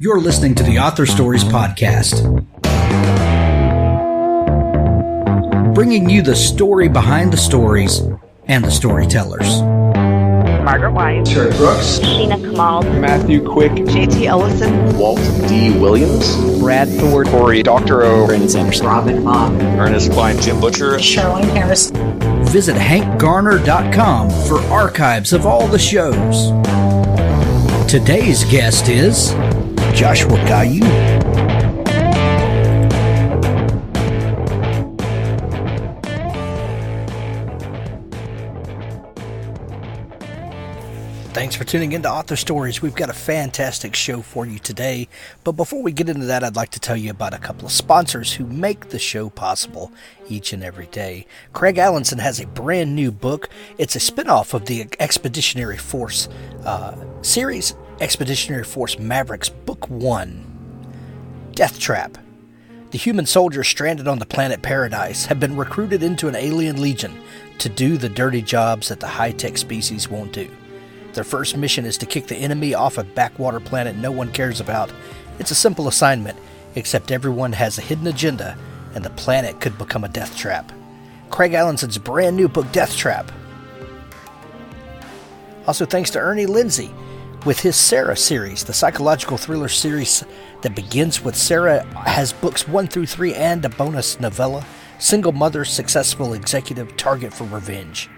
You're listening to the Author Stories Podcast, bringing you the story behind the stories and the storytellers. Margaret White, Terry Brooks, Sheena Kamal, Matthew Quick, J.T. Ellison, Walt D. Williams, Brad Thor, Corey, Dr. O, Brandon Sanderson, Robin Hahn, Ernest Klein, Jim Butcher, Sherwin Harris. Visit hankgarner.com for archives of all the shows. Today's guest is Joshua Gayou. Thanks for tuning into Author Stories. We've got a fantastic show for you today. But before we get into that, I'd like to tell you about a couple of sponsors who make the show possible each and every day. Craig Allenson has a brand new book. It's a spinoff of the Expeditionary Force series, Expeditionary Force Mavericks, Book 1, Death Trap. The human soldiers stranded on the planet Paradise have been recruited into an alien legion to do the dirty jobs that the high-tech species won't do. Their first mission is to kick the enemy off a backwater planet no one cares about. It's a simple assignment, except everyone has a hidden agenda, and the planet could become a death trap. Craig Allenson's brand new book, Death Trap. Also thanks to Ernie Lindsay with his Sarah series, the psychological thriller series that begins with Sarah, has books 1 through 3 and a bonus novella, Single Mother, Successful Executive, Target for Revenge.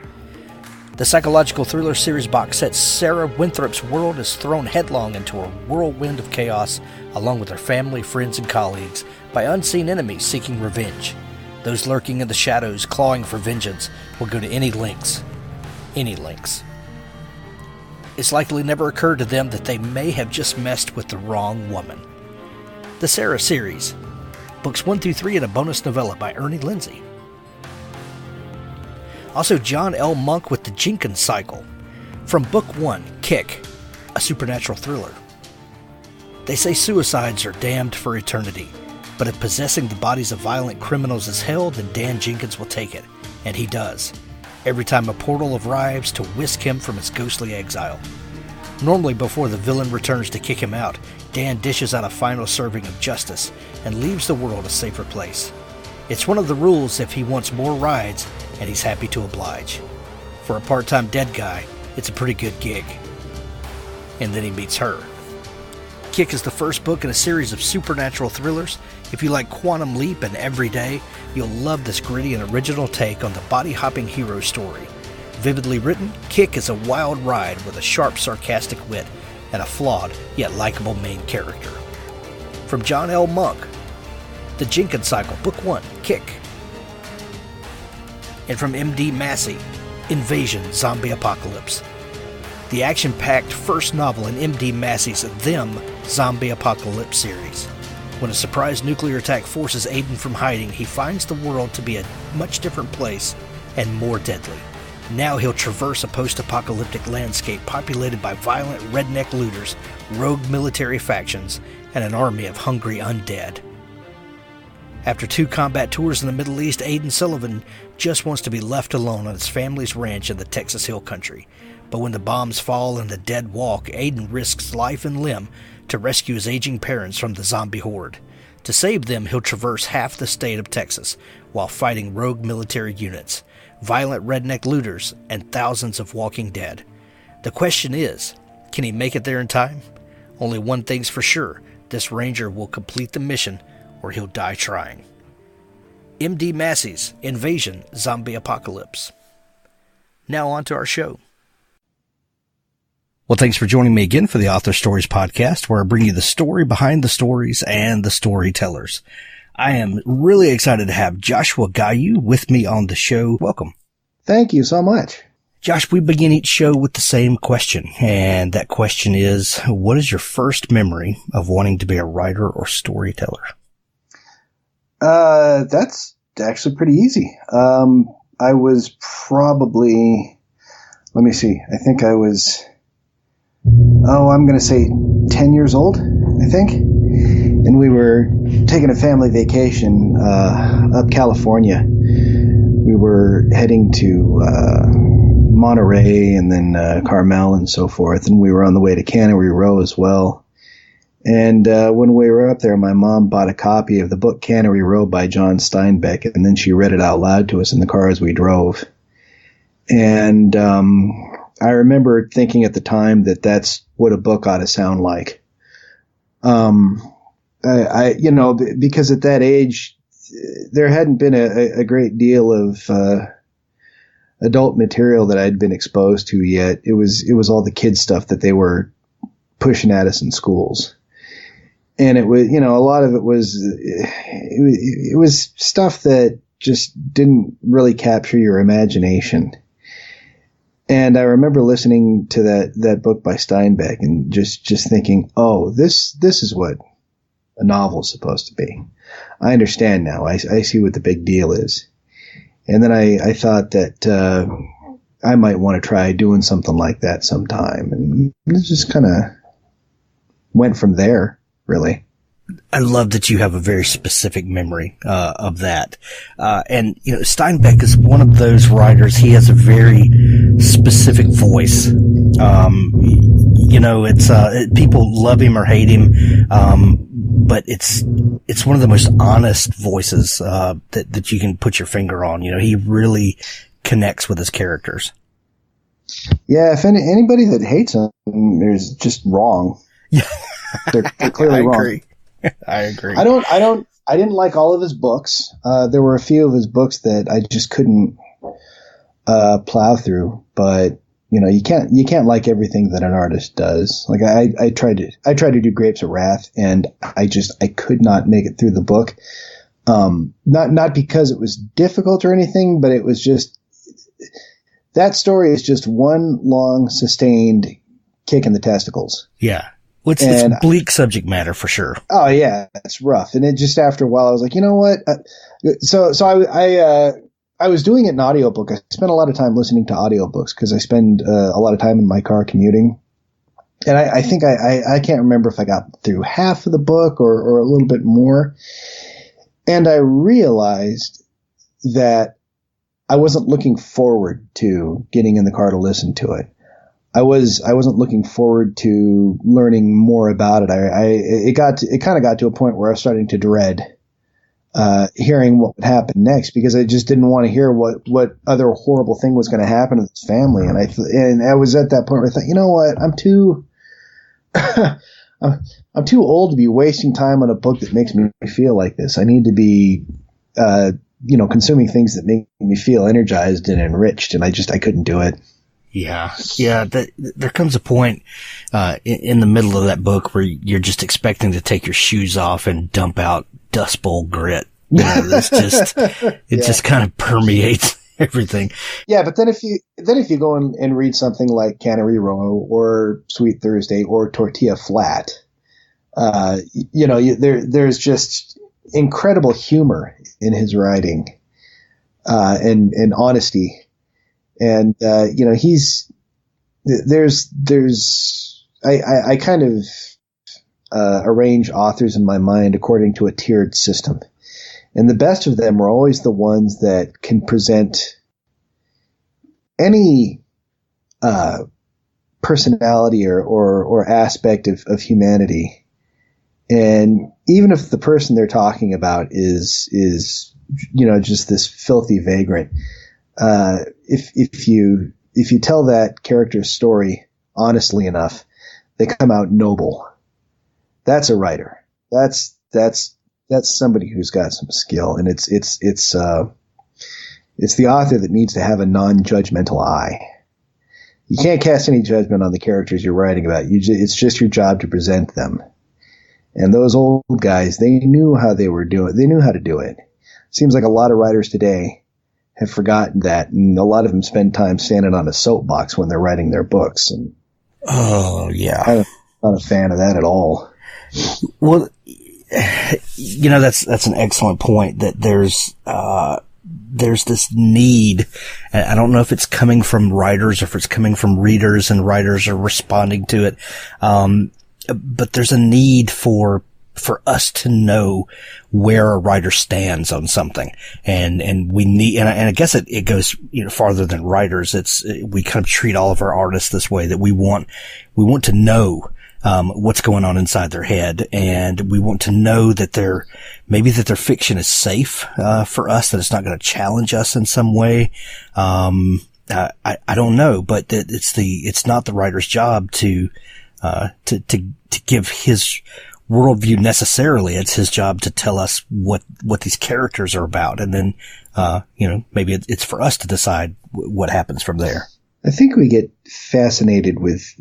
The psychological thriller series box set Sarah Winthrop's world is thrown headlong into a whirlwind of chaos, along with her family, friends, and colleagues, by unseen enemies seeking revenge. Those lurking in the shadows, clawing for vengeance, will go to any lengths. Any lengths. It's likely never occurred to them that they may have just messed with the wrong woman. The Sarah series, books 1 through 3 and a bonus novella by Ernie Lindsay. Also, John L. Monk with the Jenkins Cycle. From Book 1, Kick, a supernatural thriller. They say suicides are damned for eternity, but if possessing the bodies of violent criminals is hell, then Dan Jenkins will take it, and he does, every time a portal arrives to whisk him from his ghostly exile. Normally, before the villain returns to kick him out, Dan dishes out a final serving of justice and leaves the world a safer place. It's one of the rules if he wants more rides, and he's happy to oblige. For a part-time dead guy, it's a pretty good gig. And then he meets her. Kick is the first book in a series of supernatural thrillers. If you like Quantum Leap and Everyday, you'll love this gritty and original take on the body-hopping hero story. Vividly written, Kick is a wild ride with a sharp, sarcastic wit and a flawed, yet likable main character. From John L. Monk, The Jenkins Cycle, Book 1, Kick. And from M.D. Massey, Invasion, Zombie Apocalypse. The action-packed first novel in M.D. Massey's Them Zombie Apocalypse series. When a surprise nuclear attack forces Aiden from hiding, he finds the world to be a much different place and more deadly. Now he'll traverse a post-apocalyptic landscape populated by violent redneck looters, rogue military factions, and an army of hungry undead. After 2 combat tours in the Middle East, Aiden Sullivan just wants to be left alone on his family's ranch in the Texas Hill Country. But when the bombs fall and the dead walk, Aiden risks life and limb to rescue his aging parents from the zombie horde. To save them, he'll traverse half the state of Texas while fighting rogue military units, violent redneck looters, and thousands of walking dead. The question is, can he make it there in time? Only one thing's for sure, this ranger will complete the mission or he'll die trying. M.D. Massey's Invasion, Zombie Apocalypse. Now on to our show. Well, thanks for joining me again for the Author Stories Podcast, where I bring you the story behind the stories and the storytellers. I am really excited to have Joshua Gayou with me on the show. Welcome. Thank you so much. Josh, we begin each show with the same question, and that question is, what is your first memory of wanting to be a writer or storyteller? That's actually pretty easy. I was probably, let me see, I think I was, I'm going to say 10 years old, I think. And we were taking a family vacation up California. We were heading to Monterey and then Carmel and so forth. And we were on the way to Cannery Row as well. And when we were up there, my mom bought a copy of the book Cannery Row by John Steinbeck, and then she read it out loud to us in the car as we drove. And I remember thinking at the time that that's what a book ought to sound like. Because at that age, there hadn't been a great deal of adult material that I'd been exposed to yet. It was all the kids stuff that they were pushing at us in schools. And it was, a lot of it was stuff that just didn't really capture your imagination. And I remember listening to that book by Steinbeck and just thinking, oh, this is what a novel is supposed to be. I understand now. I see what the big deal is. And then I thought that I might want to try doing something like that sometime. And it just kind of went from there, really. I love that you have a very specific memory of that. And Steinbeck is one of those writers. He has a very specific voice. It's people love him or hate him, but it's one of the most honest voices that you can put your finger on. He really connects with his characters. Yeah, if anybody that hates him is just wrong. Yeah, they're clearly wrong. Agree. I agree. I didn't like all of his books. There were a few of his books that I just couldn't plow through. But you can't like everything that an artist does. Like I tried to do Grapes of Wrath, and I could not make it through the book. Not because it was difficult or anything, but it was just that story is just one long sustained kick in the testicles. Yeah. Well, it's bleak subject matter for sure. Oh yeah, it's rough. And it just after a while, I was like, you know what? So I was doing it in audiobook. I spent a lot of time listening to audiobooks because I spend a lot of time in my car commuting. And I think I can't remember if I got through half of the book or a little bit more. And I realized that I wasn't looking forward to getting in the car to listen to it. I wasn't looking forward to learning more about it. It kind of got to a point where I was starting to dread hearing what would happen next, because I just didn't want to hear what other horrible thing was going to happen to this family. And I was at that point where I thought, you know what, I'm too old to be wasting time on a book that makes me feel like this. I need to be consuming things that make me feel energized and enriched, and I couldn't do it. Yeah. There comes a point in the middle of that book where you're just expecting to take your shoes off and dump out Dust Bowl grit. It just kind of permeates everything. Yeah, but then if you go and read something like Cannery Row or Sweet Thursday or Tortilla Flat, there's just incredible humor in his writing and honesty. And, I kind of, arrange authors in my mind according to a tiered system. And the best of them are always the ones that can present any, personality or aspect of humanity. And even if the person they're talking about is, just this filthy vagrant, if you tell that character's story honestly enough, they come out noble. That's a writer. That's somebody who's got some skill, and it's the author that needs to have a non-judgmental eye. You can't cast any judgment on the characters you're writing about. It's just your job to present them. And those old guys, they knew how they were doing. They knew how to do it. Seems like a lot of writers today have forgotten that, and a lot of them spend time standing on a soapbox when they're writing their books. And oh yeah, I'm not a fan of that at all. Well, that's an excellent point. That there's this need. I don't know if it's coming from writers or if it's coming from readers, and writers are responding to it. But there's a need for us to know where a writer stands on something. And we need, and I guess it goes, farther than writers. We kind of treat all of our artists this way, that we want to know, what's going on inside their head. And we want to know that their fiction is safe, for us, that it's not going to challenge us in some way. I don't know, but it's not the writer's job to give his worldview necessarily. It's his job to tell us what these characters are about. And then, maybe it's for us to decide what happens from there. I think we get fascinated with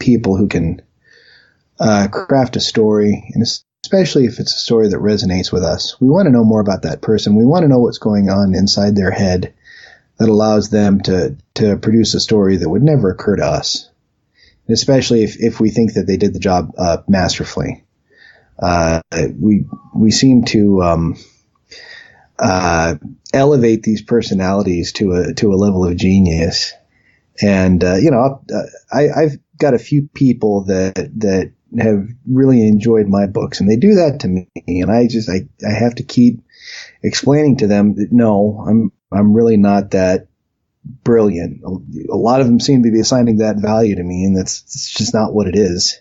people who can craft a story, and especially if it's a story that resonates with us. We want to know more about that person. We want to know what's going on inside their head that allows them to produce a story that would never occur to us, and especially if we think that they did the job masterfully. We seem to elevate these personalities to a level of genius. And, I've got a few people that have really enjoyed my books, and they do that to me. And I have to keep explaining to them that, no, I'm really not that brilliant. A lot of them seem to be assigning that value to me, and it's just not what it is.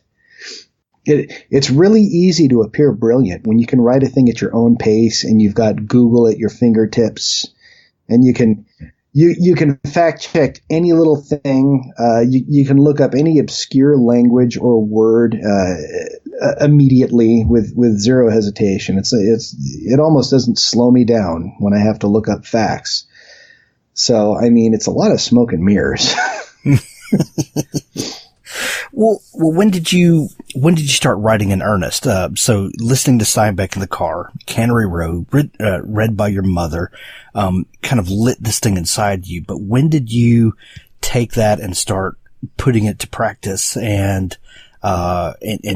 It's really easy to appear brilliant when you can write a thing at your own pace, and you've got Google at your fingertips, and you can fact check any little thing. You can look up any obscure language or word immediately with zero hesitation. It almost doesn't slow me down when I have to look up facts. So, I mean, it's a lot of smoke and mirrors. Well, when did you start writing in earnest? So listening to Steinbeck in the car, Cannery Row, read by your mother, kind of lit this thing inside you. But when did you take that and start putting it to practice and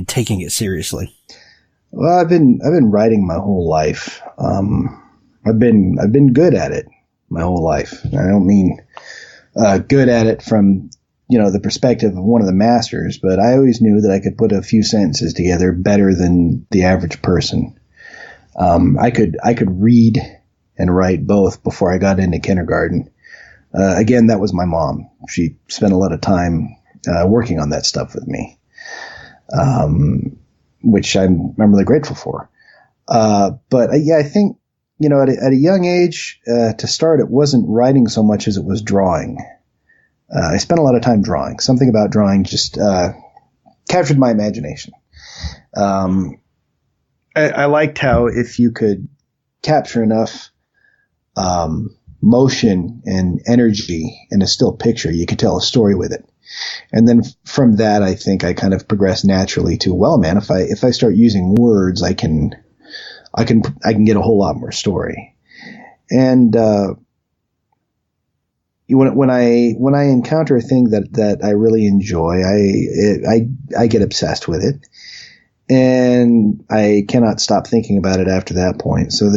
taking it seriously? Well, I've been writing my whole life. I've been good at it my whole life. I don't mean good at it from the perspective of one of the masters, but I always knew that I could put a few sentences together better than the average person. I could read and write both before I got into kindergarten. Again, that was my mom. She spent a lot of time working on that stuff with me, which I'm really grateful for. But I think at a young age, to start, it wasn't writing so much as it was drawing. I spent a lot of time drawing. Something about drawing just captured my imagination. I liked how if you could capture enough motion and energy in a still picture, you could tell a story with it. And then from that, I think I kind of progressed naturally to, well, man, if I start using words, I can get a whole lot more story. And when I encounter a thing that I really enjoy, I get obsessed with it, and I cannot stop thinking about it after that point. So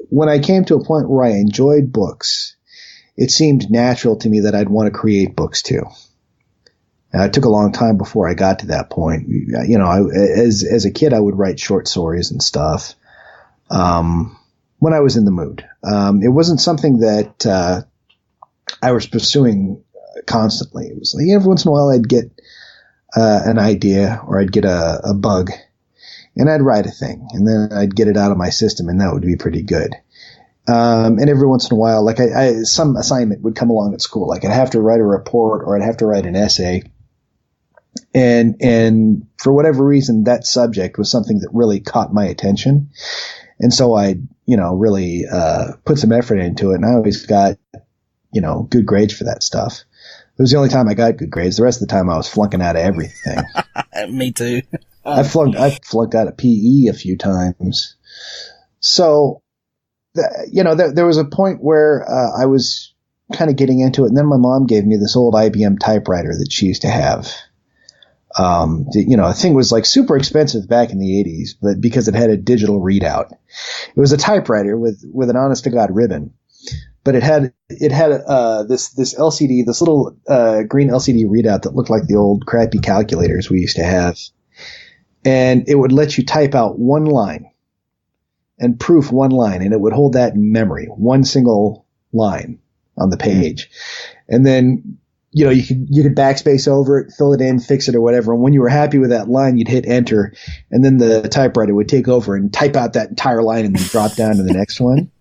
when I came to a point where I enjoyed books, it seemed natural to me that I'd want to create books too. It took a long time before I got to that point. As a kid, I would write short stories and stuff. When I was in the mood. It wasn't something that I was pursuing constantly. It was like every once in a while I'd get an idea, or I'd get a bug, and I'd write a thing, and then I'd get it out of my system, and that would be pretty good. And every once in a while, like some assignment would come along at school, like I'd have to write a report or I'd have to write an essay. And for whatever reason, that subject was something that really caught my attention. And so I, really put some effort into it, and I always got, good grades for that stuff. It was the only time I got good grades. The rest of the time I was flunking out of everything. Me too. I flunked out of PE a few times. So, there was a point where I was kind of getting into it, and then my mom gave me this old IBM typewriter that she used to have. The thing was like super expensive back in the 80s, but because it had a digital readout. It was a typewriter with an honest to God ribbon, but it had this LCD, this little green LCD readout that looked like the old crappy calculators we used to have, and it would let you type out one line and proof one line, and it would hold that in memory, one single line on the page, and then you could backspace over it, fill it in, fix it or whatever. And when you were happy with that line, you'd hit enter, and then the typewriter would take over and type out that entire line and then drop down to the next one.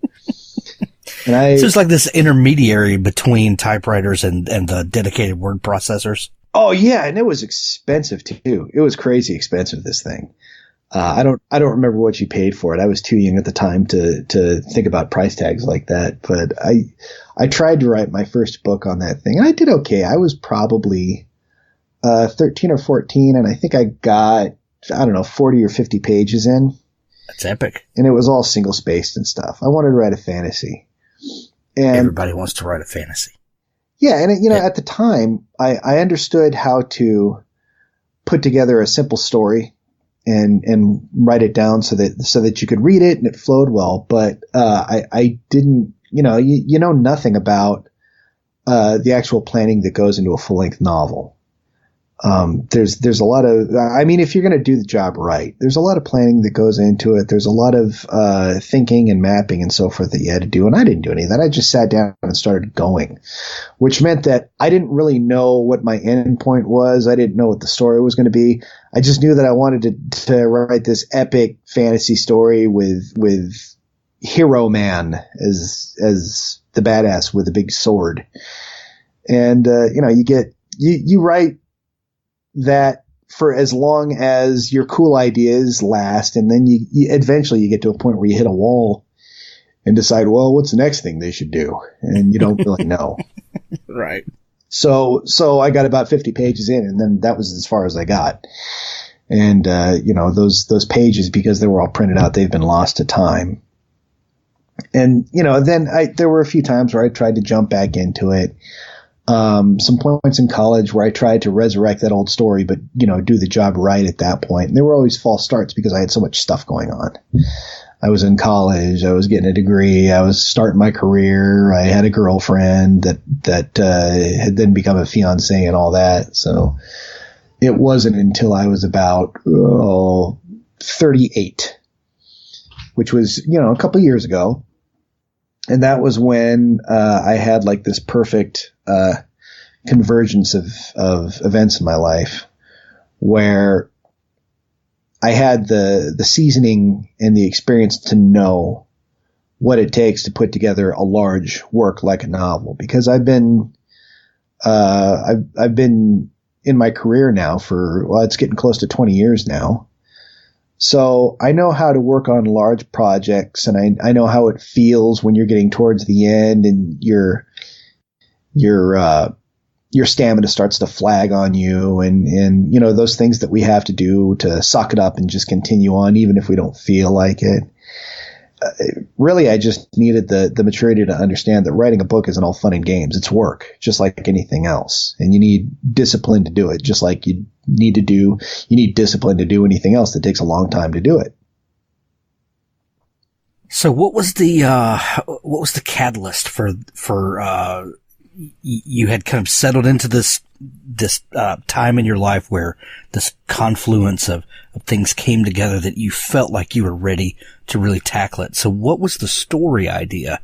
And so it's like this intermediary between typewriters and the dedicated word processors. Oh yeah, and it was expensive too. It was crazy expensive, this thing. I don't remember what you paid for it. I was too young at the time to think about price tags like that. But I tried to write my first book on that thing, and I did okay. I was probably 13 or 14, and I think I got, 40 or 50 pages in. That's epic. And it was all single spaced and stuff. I wanted to write a fantasy. And everybody wants to write a fantasy. Yeah, and at the time, I understood how to put together a simple story and write it down so that you could read it and it flowed well. But I didn't, you know nothing about the actual planning that goes into a full length novel. There's a lot of, if you're going to do the job right, there's a lot of planning that goes into it. There's a lot of thinking and mapping and so forth that you had to do. And I didn't do any of that. I just sat down and started going, which meant that I didn't really know what my end point was. I didn't know what the story was going to be. I just knew that I wanted to write this epic fantasy story with Hero Man as the badass with a big sword. And, you write that for as long as your cool ideas last, and then you eventually you get to a point where you hit a wall and decide, well, what's the next thing they should do? And you don't really know. Right. So I got about 50 pages in, and then that was as far as I got. And, those pages, because they were all printed out, they've been lost to time. And, then there were a few times where I tried to jump back into it. Some points in college where I tried to resurrect that old story, but, do the job right at that point. And they were always false starts because I had so much stuff going on. I was in college. I was getting a degree. I was starting my career. I had a girlfriend that had then become a fiance and all that. So it wasn't until I was about 38, which was, a couple of years ago. And that was when I had like this perfect convergence of events in my life where I had the seasoning and the experience to know what it takes to put together a large work like a novel. Because I've been in my career now for, it's getting close to 20 years now. So I know how to work on large projects, and I know how it feels when you're getting towards the end and your stamina starts to flag on you, and those things that we have to do to suck it up and just continue on even if we don't feel like it. Really, I just needed the maturity to understand that writing a book isn't all fun and games. It's work, just like anything else. And you need discipline to do it, just like you need discipline to do anything else that takes a long time to do it. So what was the catalyst for you had kind of settled into this time in your life where this confluence of things came together that you felt like you were ready to really tackle it. So what was the story idea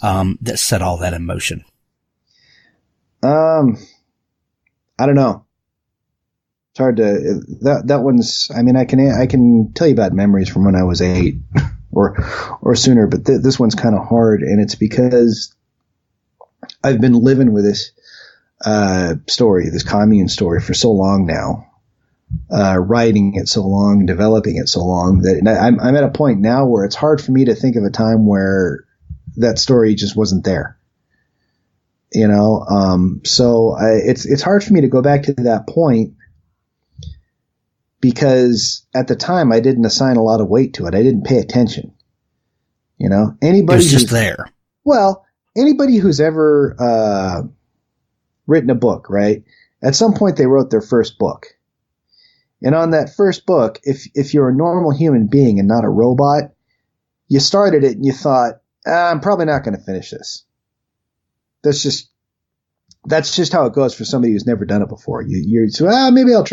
that set all that in motion? I don't know. It's hard to that one's. I can tell you about memories from when I was 8 or sooner, but this one's kind of hard, and it's because I've been living with this story, this commune story, for so long now, writing it so long, developing it so long, that I'm at a point now where it's hard for me to think of a time where that story just wasn't there. So it's hard for me to go back to that point because at the time I didn't assign a lot of weight to it. I didn't pay attention. Anybody it was just there. Well, anybody who's ever written a book, right? At some point they wrote their first book. And on that first book, if you're a normal human being and not a robot, you started it and you thought, I'm probably not going to finish this. That's just how it goes for somebody who's never done it before. Maybe I'll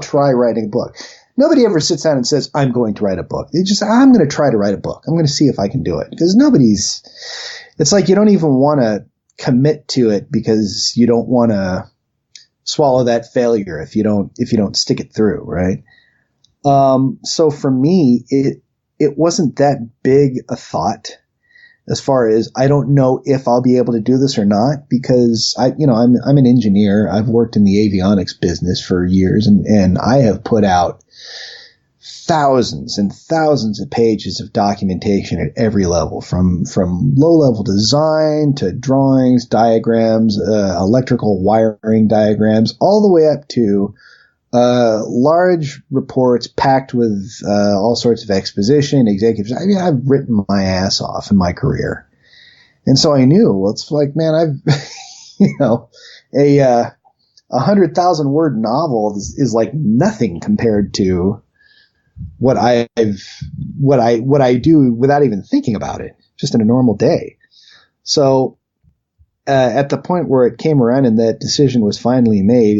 try writing a book. Nobody ever sits down and says, I'm going to write a book. They just say, I'm going to try to write a book. I'm going to see if I can do it. Because it's like you don't even want to commit to it because you don't want to swallow that failure if you don't stick it through, right? So for me, it wasn't that big a thought as far as I don't know if I'll be able to do this or not, because I'm an engineer. I've worked in the avionics business for years, and I have put out thousands and thousands of pages of documentation at every level, from low-level design to drawings, diagrams, electrical wiring diagrams, all the way up to large reports packed with all sorts of exposition, executives. I mean, I've written my ass off in my career. And so I knew, well, it's like, man, I've, a 100,000 word novel is like nothing compared to what I do without even thinking about it, just in a normal day. So at the point where it came around and that decision was finally made,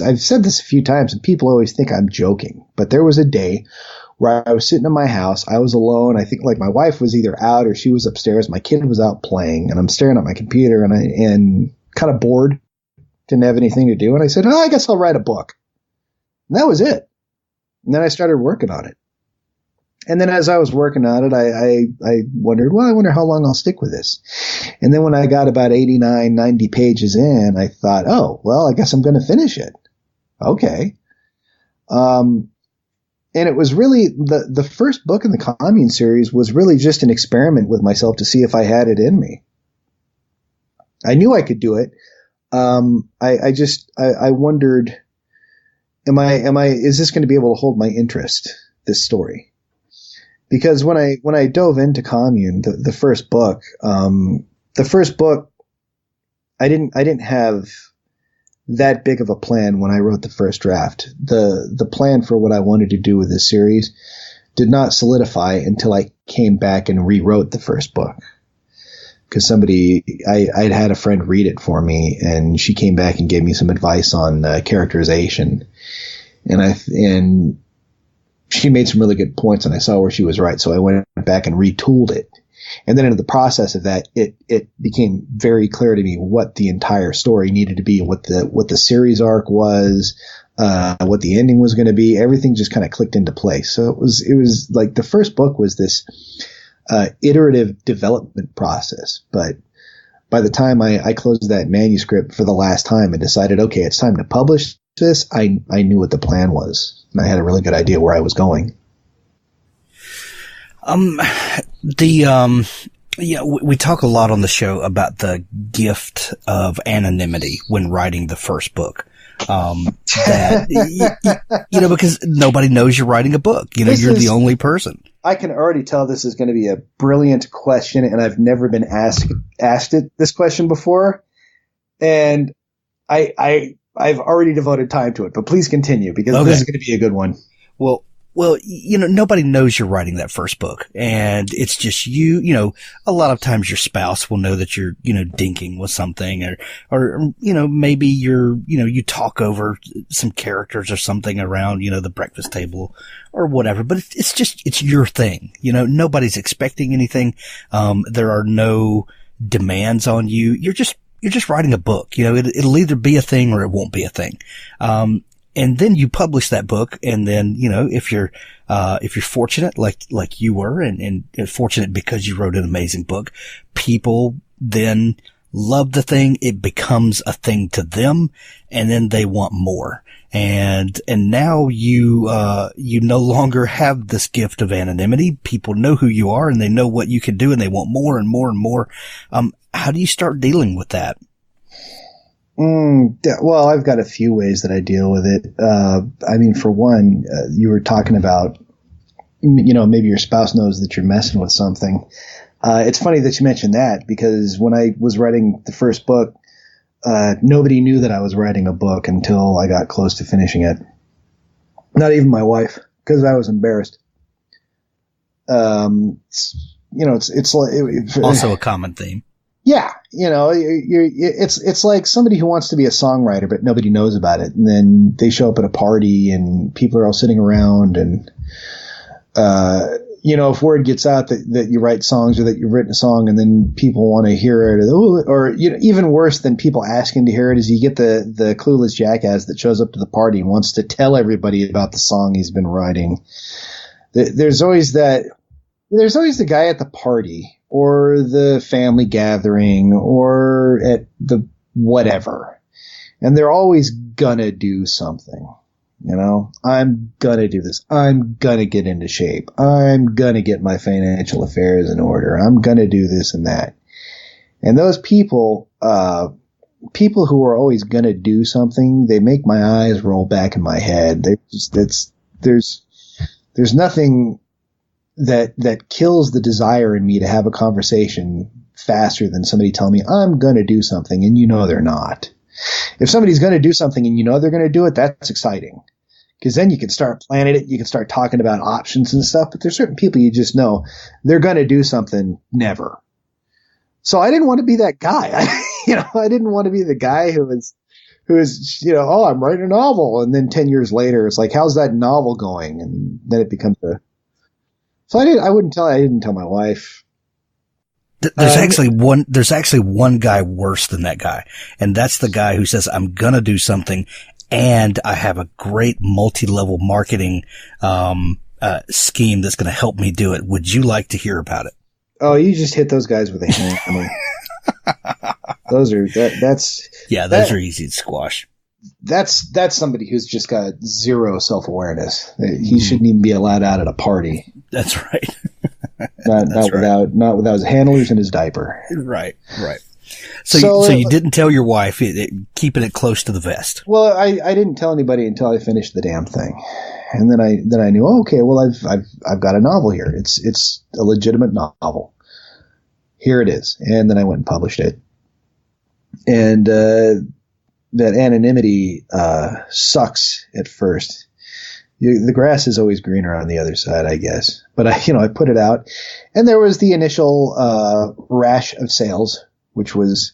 I've said this a few times and people always think I'm joking, but there was a day where I was sitting in my house. I was alone. I think like my wife was either out or she was upstairs. My kid was out playing, and I'm staring at my computer and kind of bored, didn't have anything to do. And I said, I guess I'll write a book. And that was it. And then I started working on it. And then as I was working on it, I wondered, well, I wonder how long I'll stick with this. And then when I got about 89, 90 pages in, I thought, oh, well, I guess I'm going to finish it. Okay. And it was really the first book in the Commune series was really just an experiment with myself to see if I had it in me. I knew I could do it. I wondered, is this going to be able to hold my interest, this story? Because when I dove into Commune, the first book, I didn't have that big of a plan when I wrote the first draft. The plan for what I wanted to do with this series did not solidify until I came back and rewrote the first book. Because I'd had a friend read it for me, and she came back and gave me some advice on characterization, and she made some really good points, and I saw where she was right. So I went back and retooled it. And then in the process of that, it became very clear to me what the entire story needed to be, what the series arc was, what the ending was going to be. Everything just kind of clicked into place. So it was like the first book was this iterative development process. But by the time I closed that manuscript for the last time and decided, okay, it's time to publish this, I knew what the plan was. And I had a really good idea where I was going. We talk a lot on the show about the gift of anonymity when writing the first book. Because nobody knows you're writing a book. You're the only person. I can already tell this is going to be a brilliant question, and I've never been asked this question before. And I've already devoted time to it, but please continue, because this is going to be a good one. Well, nobody knows you're writing that first book, and it's just you. A lot of times your spouse will know that you're, dinking with something, or maybe you talk over some characters or something around, the breakfast table or whatever, but it's your thing. Nobody's expecting anything. There are no demands on you. You're just writing a book. It'll either be a thing or it won't be a thing. And then you publish that book, and then, if you're fortunate, like you were, and fortunate because you wrote an amazing book, people then love the thing. It becomes a thing to them, and then they want more. And now you no longer have this gift of anonymity. People know who you are, and they know what you can do, and they want more and more and more. How do you start dealing with that? Well, I've got a few ways that I deal with it. For one, you were talking about, maybe your spouse knows that you're messing with something. It's funny that you mentioned that, because when I was writing the first book, nobody knew that I was writing a book until I got close to finishing it. Not even my wife, because I was embarrassed. It's like also a common theme. Yeah, it's like somebody who wants to be a songwriter, but nobody knows about it. And then they show up at a party and people are all sitting around, and, if word gets out that you write songs or that you've written a song and then people want to hear it, or even worse than people asking to hear it is you get the clueless jackass that shows up to the party and wants to tell everybody about the song he's been writing. There's always the guy at the party or the family gathering or at the whatever, and they're always gonna do something. I'm gonna do this. I'm gonna get into shape. I'm gonna get my financial affairs in order. I'm gonna do this and that. And those people who are always gonna do something, they make my eyes roll back in my head. There's nothing that kills the desire in me to have a conversation faster than somebody telling me I'm gonna do something and they're not. If somebody's gonna do something and they're gonna do it, that's exciting. Because then you can start planning it. You can start talking about options and stuff. But there's certain people you just know they're going to do something never. So I didn't want to be that guy. I didn't want to be the guy who is, oh, I'm writing a novel. And then 10 years later, it's like, how's that novel going? And then it becomes so I didn't tell my wife. There's actually one guy worse than that guy. And that's the guy who says, I'm going to do something. And I have a great multi-level marketing scheme that's going to help me do it. Would you like to hear about it? Oh, you just hit those guys with a hammer. Those are those are easy to squash. That's somebody who's just got zero self-awareness. He shouldn't even be allowed out at a party. That's right. Not without his handlers and his diaper. Right. So you didn't tell your wife, keeping it close to the vest. Well, I didn't tell anybody until I finished the damn thing, and then I knew. Oh, okay, well I've got a novel here. It's a legitimate novel. Here it is, and then I went and published it. And that anonymity sucks at first. The grass is always greener on the other side, I guess. But I put it out, and there was the initial rash of sales, which was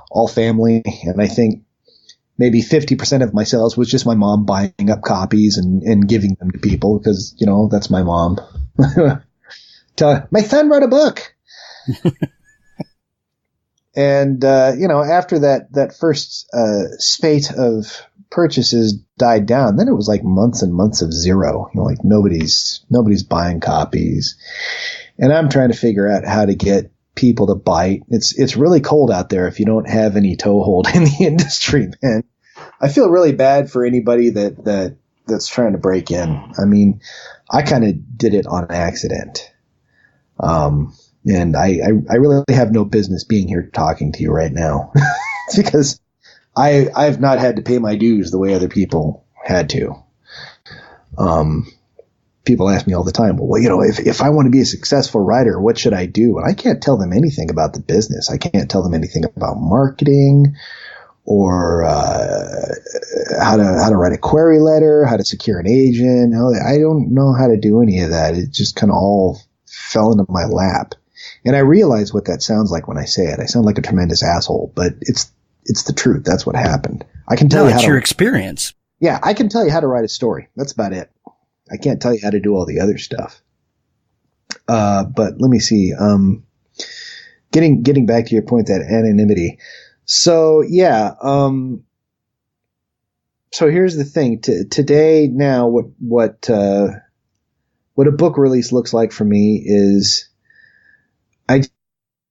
all family, and I think maybe 50% of my sales was just my mom buying up copies and giving them to people because, that's my mom. My son wrote a book. And, after that first spate of purchases died down, then it was like months and months of zero. Nobody's buying copies. And I'm trying to figure out how to get people to bite. It's really cold out there if you don't have any toehold in the industry, man. I feel really bad for anybody that's trying to break in. I mean, I kind of did it on accident. And I really have no business being here talking to you right now because I've not had to pay my dues the way other people had to. People ask me all the time, well, if I want to be a successful writer, what should I do? And I can't tell them anything about the business. I can't tell them anything about marketing or how to write a query letter, how to secure an agent. I don't know how to do any of that. It just kind of all fell into my lap. And I realize what that sounds like when I say it. I sound like a tremendous asshole, but it's the truth. That's what happened. I can tell you it's your experience. Yeah, I can tell you how to write a story. That's about it. I can't tell you how to do all the other stuff. But let me see. Getting back to your point, that anonymity. So yeah. So here's the thing. Today, now, what a book release looks like for me is, I'd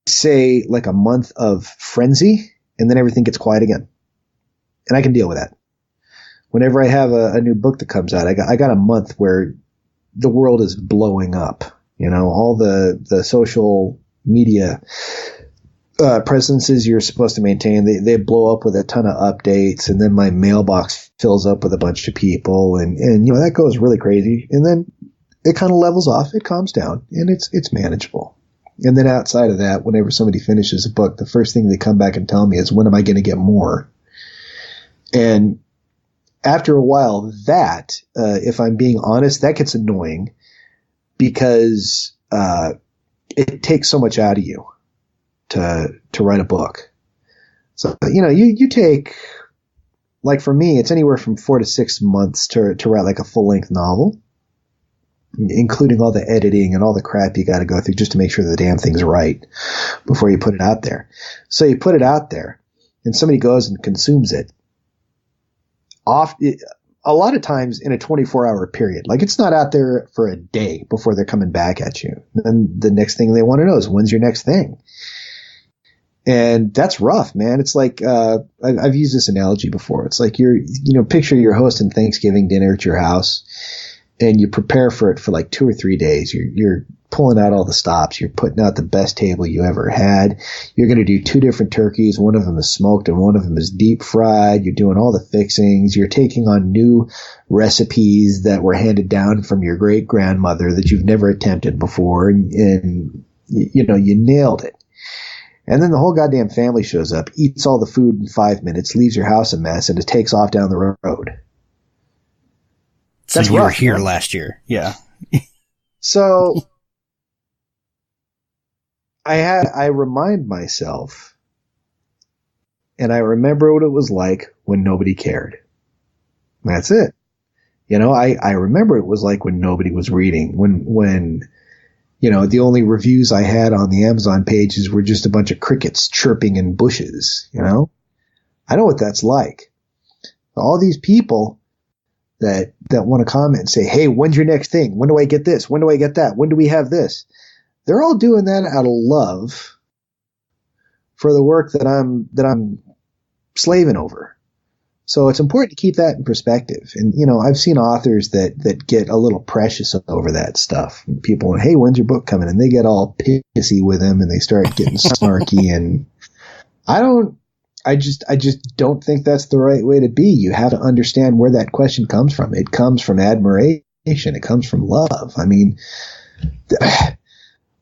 say, like a month of frenzy, and then everything gets quiet again, and I can deal with that. Whenever I have a new book that comes out, I got a month where the world is blowing up. All the social media presences you're supposed to maintain, they blow up with a ton of updates, and then my mailbox fills up with a bunch of people, and that goes really crazy, and then it kind of levels off, it calms down, and it's manageable. And then outside of that, whenever somebody finishes a book, the first thing they come back and tell me is, when am I going to get more? And after a while, that, if I'm being honest, that gets annoying because it takes so much out of you to write a book. So, you take, like for me, it's anywhere from 4 to 6 months to write like a full-length novel. including all the editing and all the crap you got to go through just to make sure the damn thing's right before you put it out there. So you put it out there, and somebody goes and consumes it. A lot of times in a 24-hour period. Like, it's not out there for a day before they're coming back at you. And the next thing they want to know is, when's your next thing? And that's rough, man. It's like, I've used this analogy before. It's like picture you're hosting Thanksgiving dinner at your house, and you prepare for it for like 2 or 3 days. You're pulling out all the stops. You're putting out the best table you ever had. You're going to do 2 different turkeys. One of them is smoked and one of them is deep fried. You're doing all the fixings. You're taking on new recipes that were handed down from your great grandmother that you've never attempted before. And you nailed it. And then the whole goddamn family shows up, eats all the food in 5 minutes, leaves your house a mess, and it takes off down the road. So That's you were rough, here man. last year. Yeah. So I remind myself, and I remember what it was like when nobody cared. That's it. I remember it was like when nobody was reading, when the only reviews I had on the Amazon pages were just a bunch of crickets chirping in bushes, I know what that's like. All these people that want to comment and say, hey, when's your next thing? When do I get this? When do I get that? When do we have this? They're all doing that out of love for the work that I'm slaving over. So it's important to keep that in perspective. And, I've seen authors that get a little precious over that stuff. And people, hey, when's your book coming? And they get all pissy with them and they start getting snarky. And I just don't think that's the right way to be. You have to understand where that question comes from. It comes from admiration. It comes from love. I mean,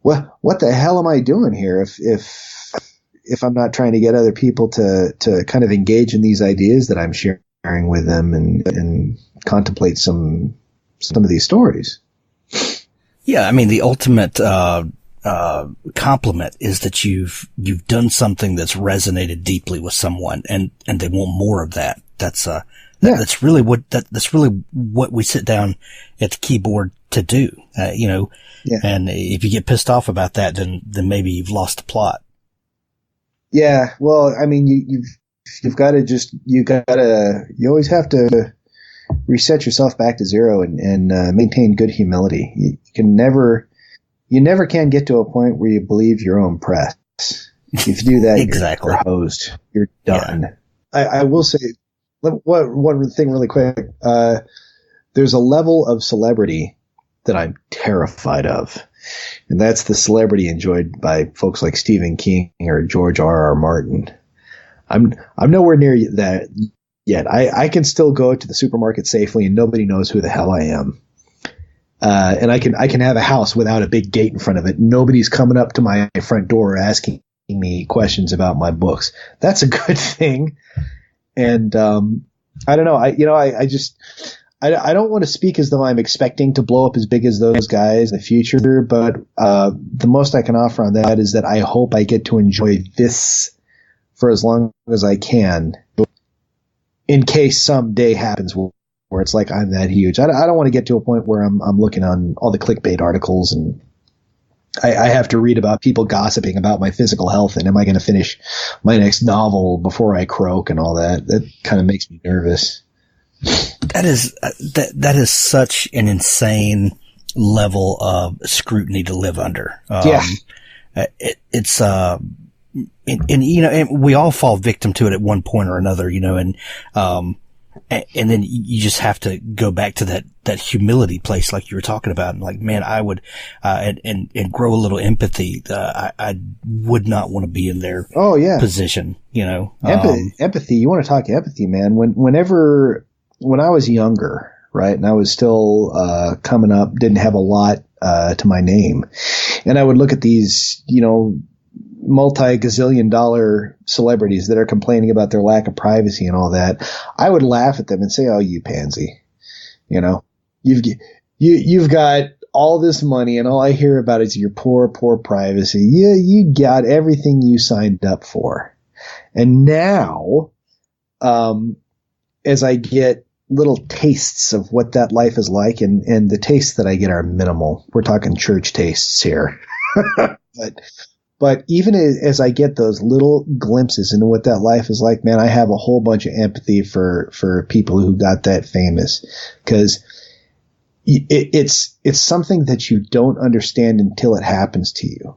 what the hell am I doing here if I'm not trying to get other people to kind of engage in these ideas that I'm sharing with them and contemplate some of these stories? Yeah, I mean, the ultimate compliment is that you've done something that's resonated deeply with someone, and they want more of that. That's really what we sit down at the keyboard to do. Yeah. And if you get pissed off about that, then maybe you've lost the plot. Yeah, well, I mean, you always have to reset yourself back to zero and maintain good humility. You never can get to a point where you believe your own press. If you do that, Exactly. you're hosed. You're done. Yeah. I will say one thing really quick. There's a level of celebrity that I'm terrified of. And that's the celebrity enjoyed by folks like Stephen King or George R.R. Martin. I'm nowhere near that yet. I can still go to the supermarket safely and nobody knows who the hell I am. And I can have a house without a big gate in front of it. Nobody's coming up to my front door asking me questions about my books. That's a good thing. And I don't know. I don't want to speak as though I'm expecting to blow up as big as those guys in the future, but the most I can offer on that is that I hope I get to enjoy this for as long as I can, in case some day happens where it's like I'm that huge. I don't want to get to a point where I'm looking on all the clickbait articles and I have to read about people gossiping about my physical health and am I going to finish my next novel before I croak and all that. That kind of makes me nervous. That is such an insane level of scrutiny to live under. And we all fall victim to it at one point or another, and then you just have to go back to that humility place, like you were talking about, and like, man, I would, and grow a little empathy. I would not want to be in their position, Empathy. You want to talk empathy, man. When I was younger, right, and I was still coming up, didn't have a lot to my name, and I would look at these, multi-gazillion-dollar celebrities that are complaining about their lack of privacy and all that. I would laugh at them and say, "Oh, you pansy, you've got all this money, and all I hear about is your poor privacy. You got everything you signed up for, and now, as I get little tastes of what that life is like, and the tastes that I get are minimal. We're talking church tastes here. But even as I get those little glimpses into what that life is like, man, I have a whole bunch of empathy for people who got that famous, because it's something that you don't understand until it happens to you.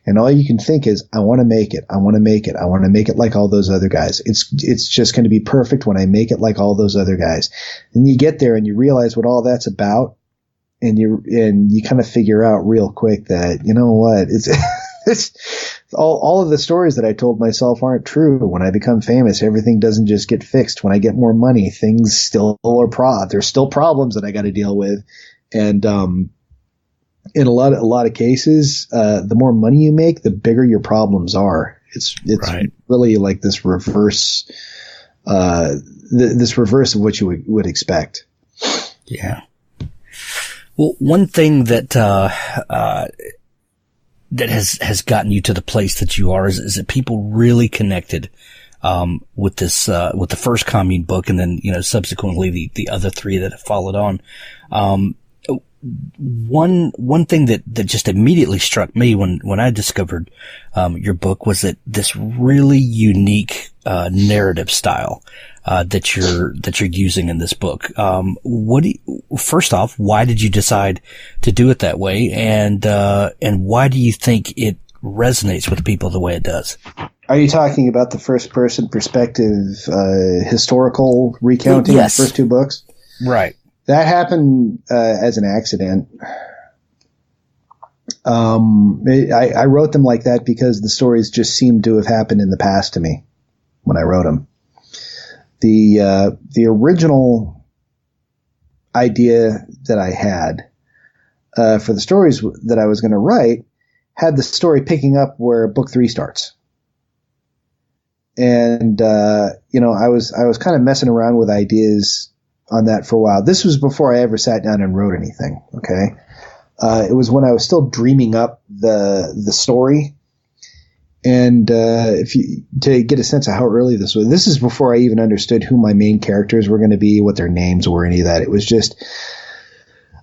And all you can think is, I want to make it. I want to make it. I want to make it like all those other guys. It's just going to be perfect when I make it like all those other guys. And you get there and you realize what all that's about. And you kind of figure out real quick that, you know what, it's all of the stories that I told myself aren't true. When I become famous, everything doesn't just get fixed. When I get more money, things still are there's still problems that I got to deal with. And, in a lot of cases, the more money you make, the bigger your problems are. It's right. Really like this reverse, this reverse of what you would expect. Yeah. Well, one thing that has gotten you to the place that you are is that people really connected with this with the first Commune book, and then subsequently the other three that have followed on. One thing that just immediately struck me when I discovered your book was that this really unique narrative style that you're using in this book. First off, why did you decide to do it that way, and why do you think it resonates with people the way it does? Are you talking about the first person perspective historical recounting of the first two books? Right. That happened as an accident. I wrote them like that because the stories just seemed to have happened in the past to me when I wrote them. The original idea that I had for the stories that I was going to write had the story picking up where book 3 starts. And I was kind of messing around with ideas on that for a while. This was before I ever sat down and wrote anything. Okay. It was when I was still dreaming up the story. And, to get a sense of how early this is before I even understood who my main characters were going to be, what their names were, any of that. It was just,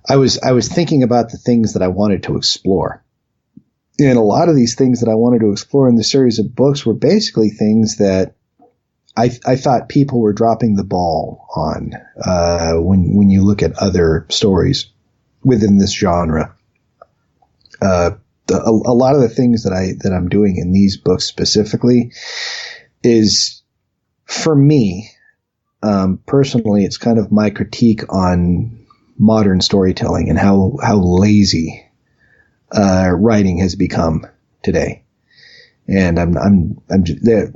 I was thinking about the things that I wanted to explore. And a lot of these things that I wanted to explore in the series of books were basically things that I thought people were dropping the ball on when you look at other stories within this genre. A lot of the things that I'm doing in these books specifically is, for me, personally, it's kind of my critique on modern storytelling and how lazy writing has become today. And I'm just there.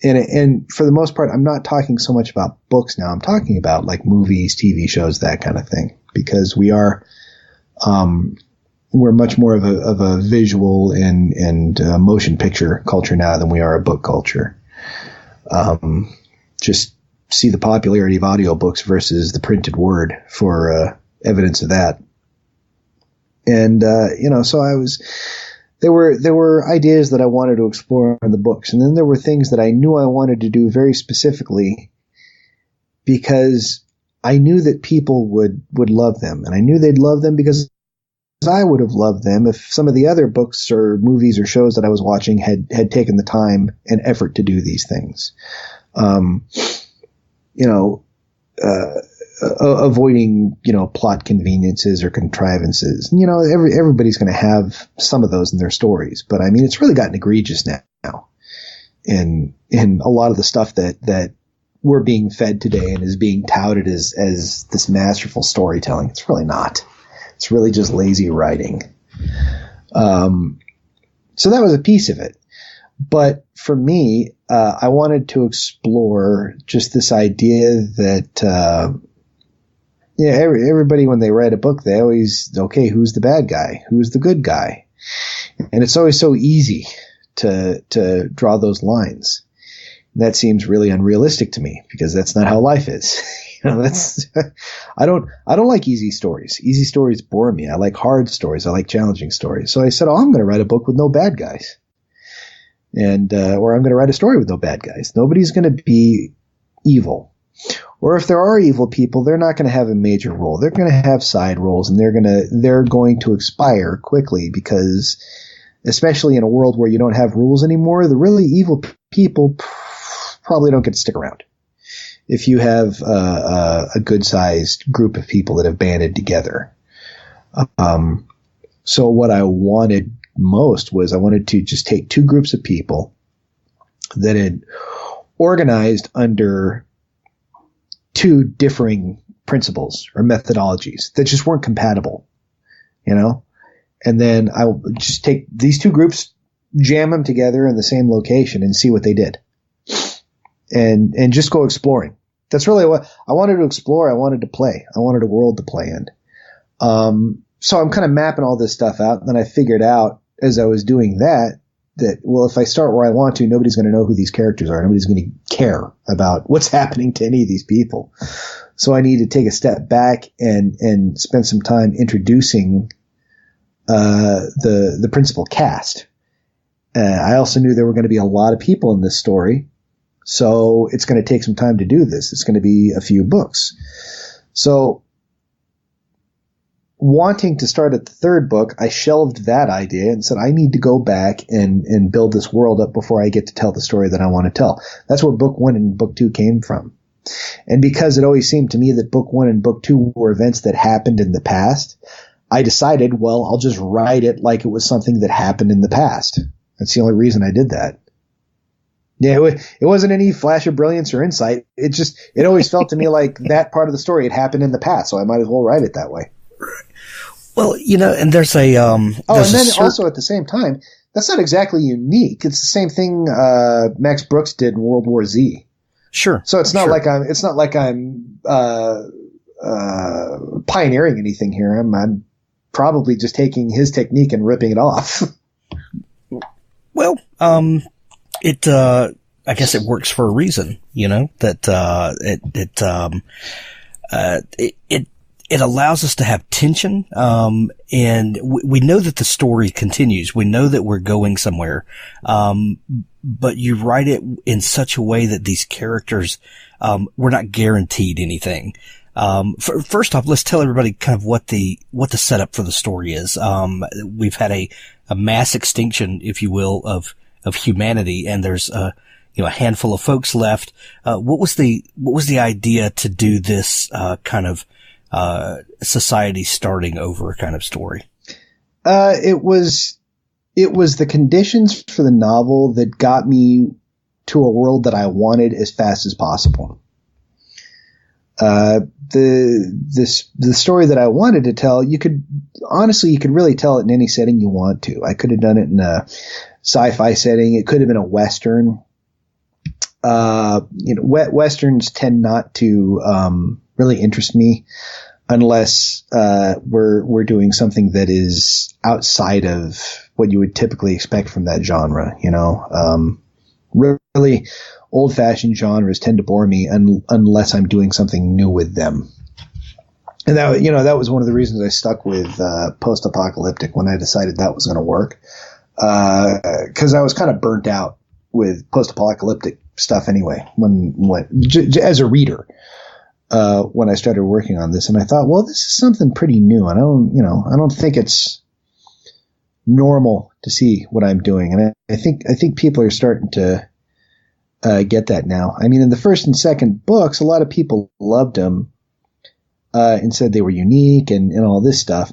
And for the most part, I'm not talking so much about books now. I'm talking about like movies, TV shows, that kind of thing, because we're much more of a visual and motion picture culture now than we are a book culture. Just see the popularity of audiobooks versus the printed word for evidence of that. And so there were ideas that I wanted to explore in the books, and then there were things that I knew I wanted to do very specifically because I knew that people would love them, and I knew they'd love them because I would have loved them if some of the other books or movies or shows that I was watching had taken the time and effort to do these things. Avoiding, plot conveniences or contrivances. Everybody's going to have some of those in their stories, but I mean, it's really gotten egregious now in a lot of the stuff that we're being fed today and is being touted as this masterful storytelling. It's really not. It's really just lazy writing. So that was a piece of it. But for me, I wanted to explore just this idea that, everybody, when they write a book, they always, who's the bad guy? Who's the good guy? And it's always so easy to draw those lines. And that seems really unrealistic to me because that's not how life is. I don't like easy stories. Easy stories bore me. I like hard stories. I like challenging stories. So I said, I'm going to write a book with no bad guys. Or I'm going to write a story with no bad guys. Nobody's going to be evil. Or if there are evil people, they're not going to have a major role. They're going to have side roles, and they're going to expire quickly because, especially in a world where you don't have rules anymore, the really evil people probably don't get to stick around. If you have a good-sized group of people that have banded together. So what I wanted most was I wanted to just take two groups of people that had organized under two differing principles or methodologies that just weren't compatible, and then I will just take these two groups, jam them together in the same location and see what they did, and just go exploring. That's really what I wanted to explore. I wanted to play. I wanted a world to play in. So I'm kind of mapping all this stuff out, and then I figured out as I was doing that, well, if I start where I want to, nobody's going to know who these characters are. Nobody's going to care about what's happening to any of these people. So I need to take a step back and spend some time introducing the principal cast. I also knew there were going to be a lot of people in this story, so it's going to take some time to do this. It's going to be a few books. So wanting to start at the third book, I shelved that idea and said, I need to go back and build this world up before I get to tell the story that I want to tell. That's where book 1 and book 2 came from. And because it always seemed to me that book 1 and book 2 were events that happened in the past, I decided, well, I'll just write it like it was something that happened in the past. That's the only reason I did that. Yeah, it wasn't any flash of brilliance or insight. It always felt to me like that part of the story had happened in the past, so I might as well write it that way. Well, and there's a also at the same time, that's not exactly unique. It's the same thing Max Brooks did in World War Z. Sure. So it's not like I'm pioneering anything here. I'm probably just taking his technique and ripping it off. Well, I guess it works for a reason, that it allows us to have tension, and we know that the story continues. We know that we're going somewhere, but you write it in such a way that these characters, we're not guaranteed anything. First off, let's tell everybody kind of what the setup for the story is. We've had a mass extinction, if you will, of humanity, and there's a handful of folks left. What was the idea to do this kind of society starting over kind of story? It was the conditions for the novel that got me to a world that I wanted as fast as possible. The story that I wanted to tell, you could really tell it in any setting you want to. I could have done it in a sci-fi setting. It could have been a Western. Westerns tend not to really interest me unless we're doing something that is outside of what you would typically expect from that genre. Really old-fashioned genres tend to bore me unless I'm doing something new with them. And that was one of the reasons I stuck with post-apocalyptic when I decided that was going to work, because I was kind of burnt out with post-apocalyptic stuff anyway. As a reader, when I started working on this, and I thought, well, this is something pretty new, and I don't think it's normal to see what I'm doing, and I think people are starting to get that now. I mean, in the first and second books, a lot of people loved them and said they were unique and all this stuff.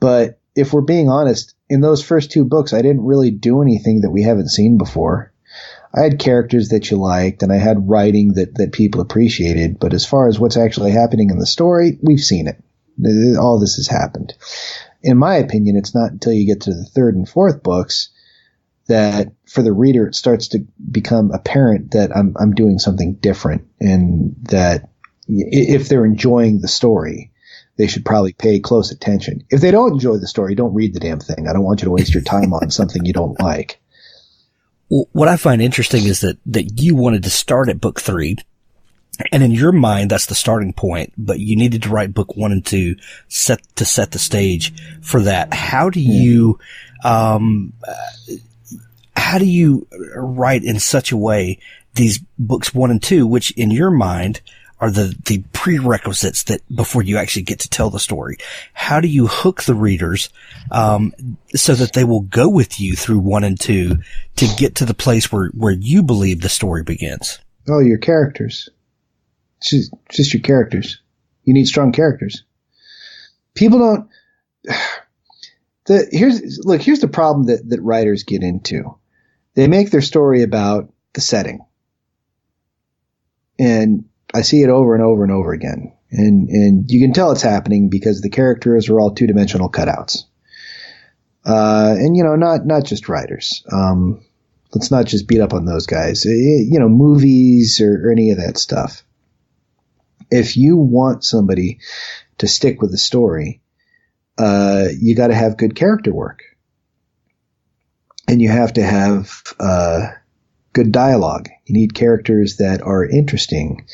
But if we're being honest, in those first two books, I didn't really do anything that we haven't seen before. I had characters that you liked, and I had writing that people appreciated. But as far as what's actually happening in the story, we've seen it. All this has happened. In my opinion, it's not until you get to the third and fourth books that for the reader it starts to become apparent that I'm doing something different, and that if they're enjoying the story, they should probably pay close attention. If they don't enjoy the story, don't read the damn thing. I don't want you to waste your time on something you don't like. Well, what I find interesting is that you wanted to start at book 3, and in your mind, that's the starting point, but you needed to write book 1 and 2 set the stage for that. How do you write in such a way these books 1 and 2, which in your mind are the prerequisites that before you actually get to tell the story. How do you hook the readers, so that they will go with you through 1 and 2 to get to the place where you believe the story begins? Oh, your characters. It's just your characters. You need strong characters. People don't. Here's the problem that writers get into. They make their story about the setting, and I see it over and over and over again. And you can tell it's happening because the characters are all two-dimensional cutouts. And not just writers. Let's not just beat up on those guys. Movies or any of that stuff. If you want somebody to stick with the story, you got to have good character work, and you have to have good dialogue. You need characters that are interesting,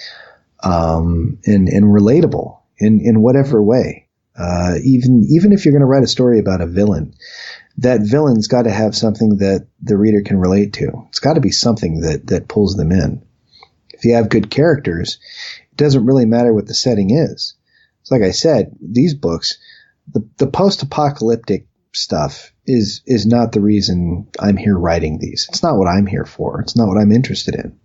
and relatable in whatever way. Even if you're going to write a story about a villain, that villain's got to have something that the reader can relate to. It's got to be something that pulls them in. If you have good characters, it doesn't really matter what the setting is. It's like I said, these books, the post-apocalyptic stuff is not the reason I'm here writing these. It's not what I'm here for. It's not what I'm interested in.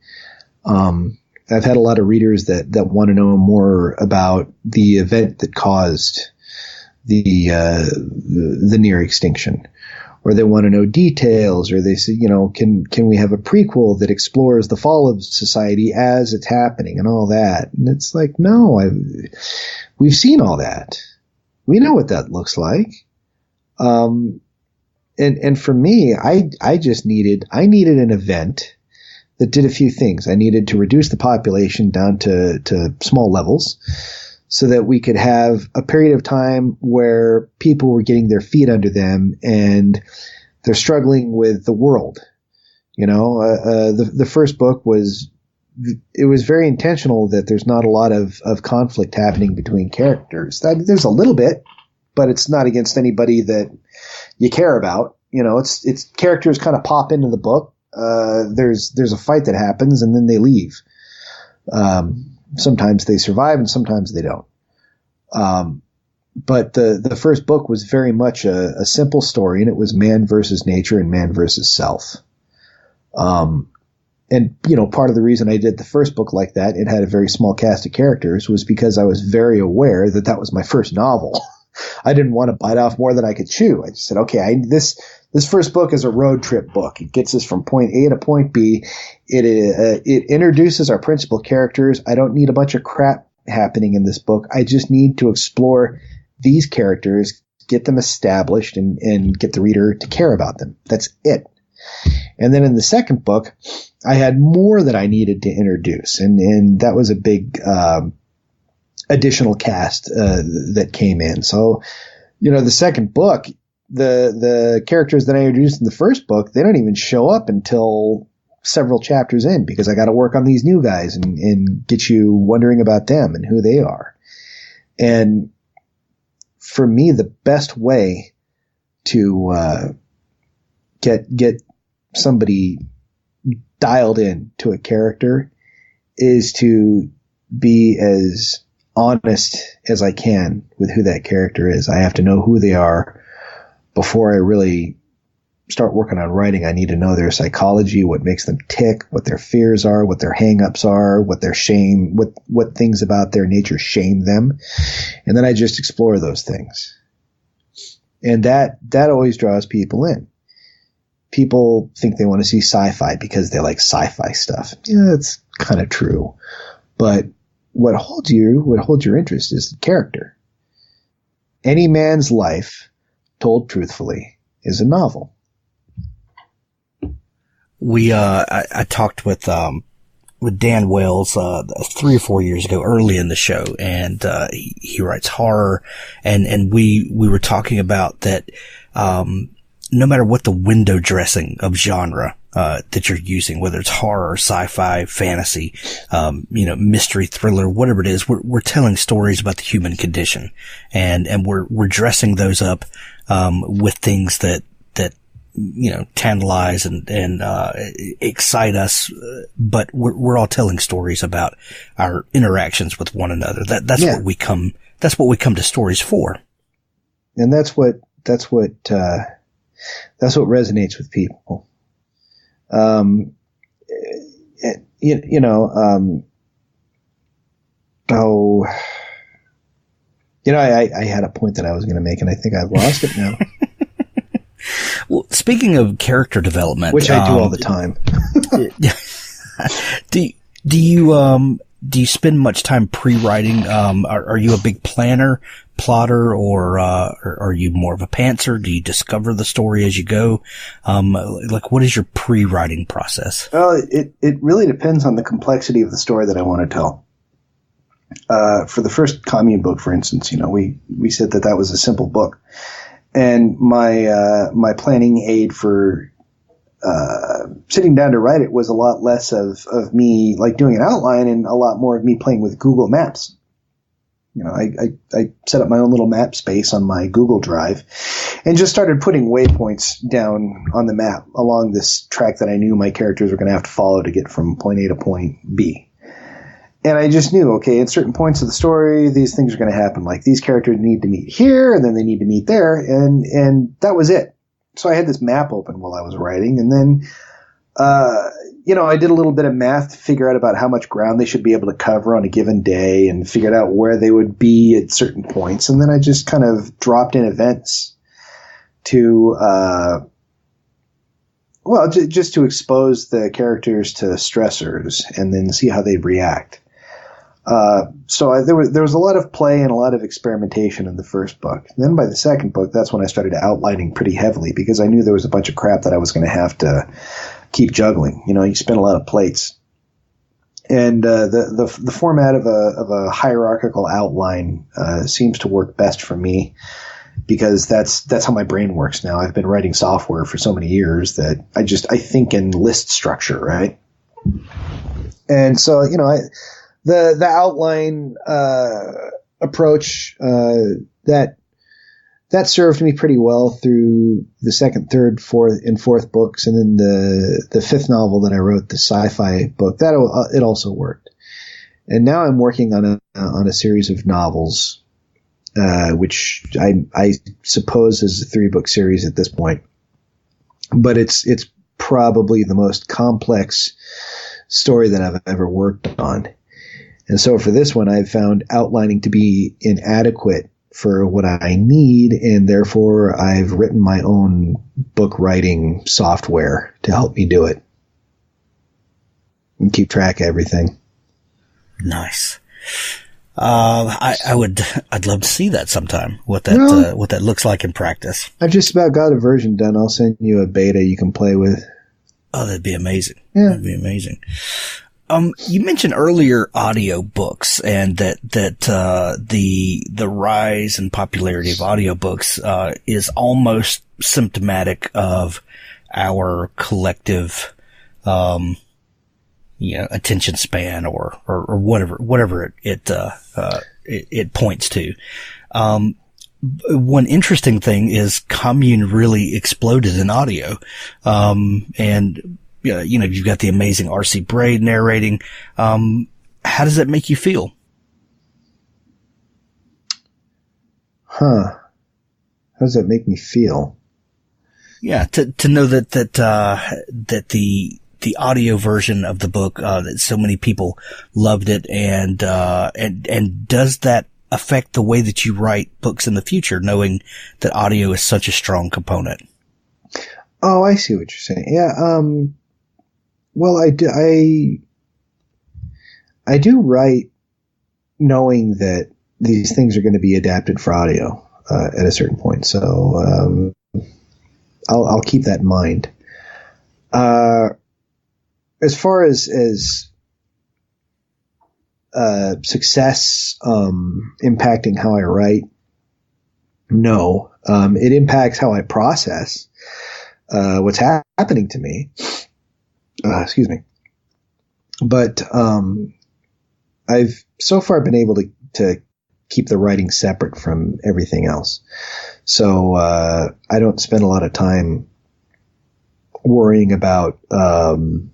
I've had a lot of readers that want to know more about the event that caused the near extinction, or they want to know details, or they say, can we have a prequel that explores the fall of society as it's happening and all that? And it's like, no, we've seen all that. We know what that looks like. And for me, I just needed an event that did a few things. I needed to reduce the population down to small levels so that we could have a period of time where people were getting their feet under them and they're struggling with the world. The first book was very intentional that there's not a lot of conflict happening between characters. There's a little bit, but it's not against anybody that you care about. It's characters kind of pop into the book. There's a fight that happens and then they leave. Sometimes they survive and sometimes they don't. But the first book was very much a simple story, and it was man versus nature and man versus self. And part of the reason I did the first book like that, it had a very small cast of characters, was because I was very aware that was my first novel. I didn't want to bite off more than I could chew. I just said, okay, this first book is a road trip book. It gets us from point A to point B. It introduces our principal characters. I don't need a bunch of crap happening in this book. I just need to explore these characters, get them established, and get the reader to care about them. That's it. And then in the second book, I had more that I needed to introduce, and that was a big additional cast that came in. So, the second book, the characters that I introduced in the first book, they don't even show up until several chapters in, because I got to work on these new guys and get you wondering about them and who they are. And for me, the best way to get somebody dialed in to a character is to be as honest as I can with who that character is. I have to know who they are before I really start working on writing. I need to know their psychology, what makes them tick, what their fears are, what their hang-ups are, what their shame, what things about their nature shame them. And then I just explore those things. And that always draws people in. People think they want to see sci-fi because they like sci-fi stuff. Yeah, that's kind of true. But what holds your interest is the character. Any man's life told truthfully is a novel. I talked with Dan Wells, 3 or 4 years ago, early in the show, and, he writes horror, and we were talking about that, no matter what the window dressing of genre, that you're using, whether it's horror, sci-fi, fantasy, mystery, thriller, whatever it is, we're telling stories about the human condition, and we're dressing those up, with things that tantalize and excite us, but we're all telling stories about our interactions with one another. That's what we come to stories for. And that's what resonates with people. I had a point that I was going to make, and I think I've lost it now. Well, speaking of character development, which I do all the time. do you spend much time pre-writing? Are you a big planner, plotter, or are you more of a pantser? Do you discover the story as you go? What is your pre-writing process? Well, it really depends on the complexity of the story that I want to tell. For the first Commune book, for instance, we said that was a simple book. And my planning aid for sitting down to write it was a lot less of me doing an outline and a lot more of me playing with Google Maps. I set up my own little map space on my Google Drive and just started putting waypoints down on the map along this track that I knew my characters were going to have to follow to get from point A to point B. And I just knew, okay, at certain points of the story, these things are going to happen. Like these characters need to meet here, and then they need to meet there, and that was it. So I had this map open while I was writing, and then, I did a little bit of math to figure out about how much ground they should be able to cover on a given day, and figured out where they would be at certain points, and then I just kind of dropped in events to, just to expose the characters to stressors, and then see how they'd react. There was a lot of play and a lot of experimentation in the first book. Then by the second book, that's when I started outlining pretty heavily because I knew there was a bunch of crap that I was going to have to keep juggling. You spin a lot of plates. And the format of a hierarchical outline seems to work best for me because that's how my brain works now. I've been writing software for so many years that I think in list structure, right? And so, the outline approach that served me pretty well through the second, third, fourth books, and then the fifth novel that I wrote, the sci-fi book, it also worked. And now I'm working on a series of novels, which I suppose is a 3-book series at this point, but it's probably the most complex story that I've ever worked on. And so for this one, I've found outlining to be inadequate for what I need, and therefore I've written my own book writing software to help me do it and keep track of everything. Nice. I'd love to see that sometime, what that looks like in practice. I've just about got a version done. I'll send you a beta you can play with. Oh, that'd be amazing. Yeah. That'd be amazing. You mentioned earlier audiobooks and that the rise and popularity of audiobooks is almost symptomatic of our collective attention span or whatever it points to. One interesting thing is Commune really exploded in audio. And you've got the amazing R.C. Braid narrating. How does that make you feel? How does that make me feel? Yeah, to know that the audio version of the book, that so many people loved it, and does that affect the way that you write books in the future, knowing that audio is such a strong component? Oh, I see what you're saying. Yeah. Well, I do write knowing that these things are going to be adapted for audio at a certain point. So I'll keep that in mind. As far as success impacting how I write, no. It impacts how I process what's happening to me. Excuse me. But I've so far been able to keep the writing separate from everything else. So I don't spend a lot of time worrying about, I don't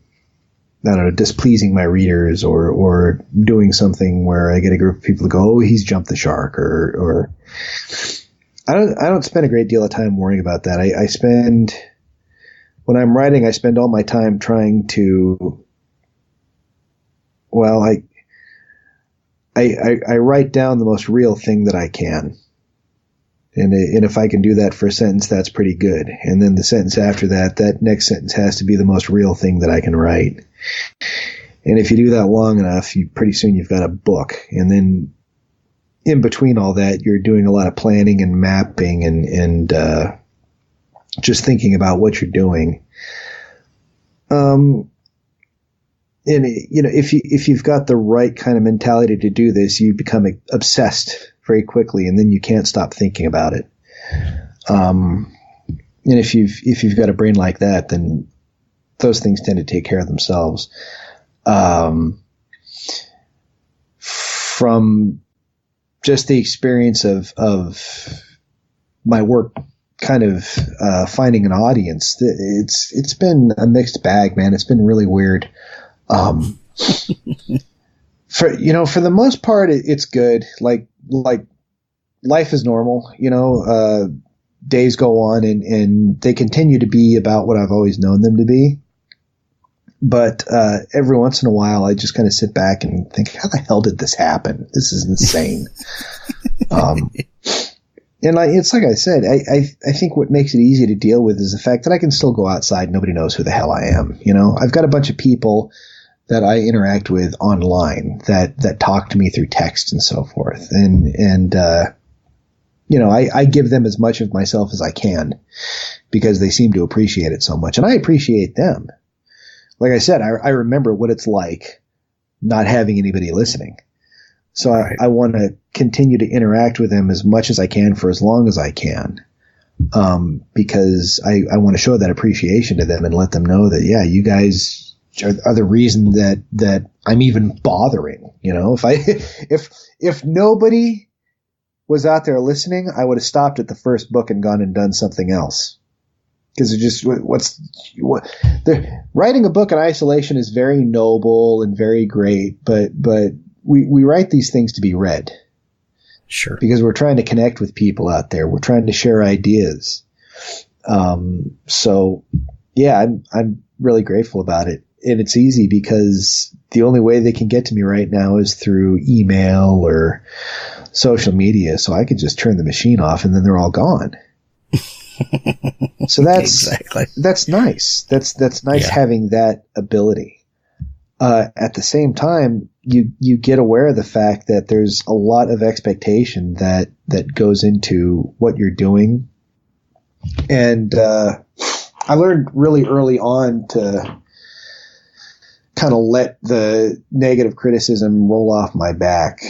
know, displeasing my readers or doing something where I get a group of people to go, oh, he's jumped the shark, or I don't spend a great deal of time worrying about that. I spend, when I'm writing, I spend all my time trying to, well, I write down the most real thing that I can. And if I can do that for a sentence, that's pretty good. And then the sentence after that, that next sentence has to be the most real thing that I can write. And if you do that long enough, pretty soon you've got a book. And then in between all that, you're doing a lot of planning and mapping and just thinking about what you're doing. And if you've got the right kind of mentality to do this, you become obsessed very quickly, and then you can't stop thinking about it. And if you've got a brain like that, then those things tend to take care of themselves. From just the experience of my work, kind of finding an audience, it's been a mixed bag, man. It's been really weird. For the most part, it's good. Like life is normal, days go on and they continue to be about what I've always known them to be. But every once in a while, I just kind of sit back and think, how the hell did this happen? This is insane. And it's like I said, I think what makes it easy to deal with is the fact that I can still go outside. Nobody knows who the hell I am. I've got a bunch of people that I interact with online that talk to me through text and so forth. And I give them as much of myself as I can because they seem to appreciate it so much. And I appreciate them. Like I said, I remember what it's like not having anybody listening. So right. I want to continue to interact with them as much as I can for as long as I can. Because I want to show that appreciation to them and let them know that, yeah, you guys are the reason that I'm even bothering. If nobody was out there listening, I would have stopped at the first book and gone and done something else. Because it just, writing a book in isolation is very noble and very great, but we write these things to be read. Sure. Because we're trying to connect with people out there. We're trying to share ideas. So yeah, I'm really grateful about it. And it's easy because the only way they can get to me right now is through email or social media. So I could just turn the machine off and then they're all gone. So that's nice. That's nice having that ability. At the same time, you get aware of the fact that there's a lot of expectation that goes into what you're doing. And I learned really early on to kind of let the negative criticism roll off my back.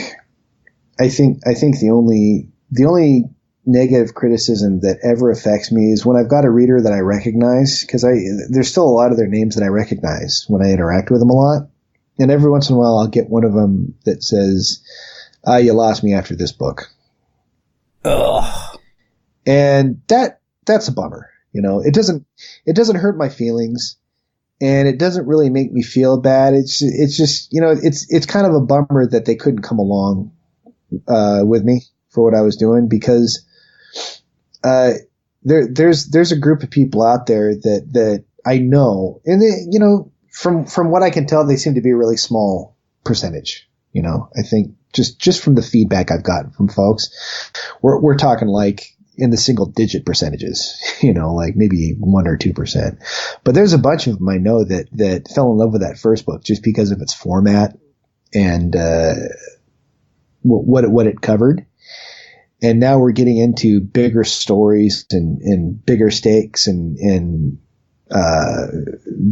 I think the only negative criticism that ever affects me is when I've got a reader that I recognize, because there's still a lot of their names that I recognize when I interact with them a lot. And every once in a while I'll get one of them that says, you lost me after this book. Ugh. And that's a bummer. It doesn't hurt my feelings and it doesn't really make me feel bad. It's just, it's kind of a bummer that they couldn't come along, with me for what I was doing because, there's a group of people out there that I know, and they, from what I can tell, they seem to be a really small percentage. I think just from the feedback I've gotten from folks, we're talking like in the single digit percentages, like maybe 1 or 2%. But there's a bunch of them I know that fell in love with that first book just because of its format and, what it covered. And now we're getting into bigger stories and bigger stakes and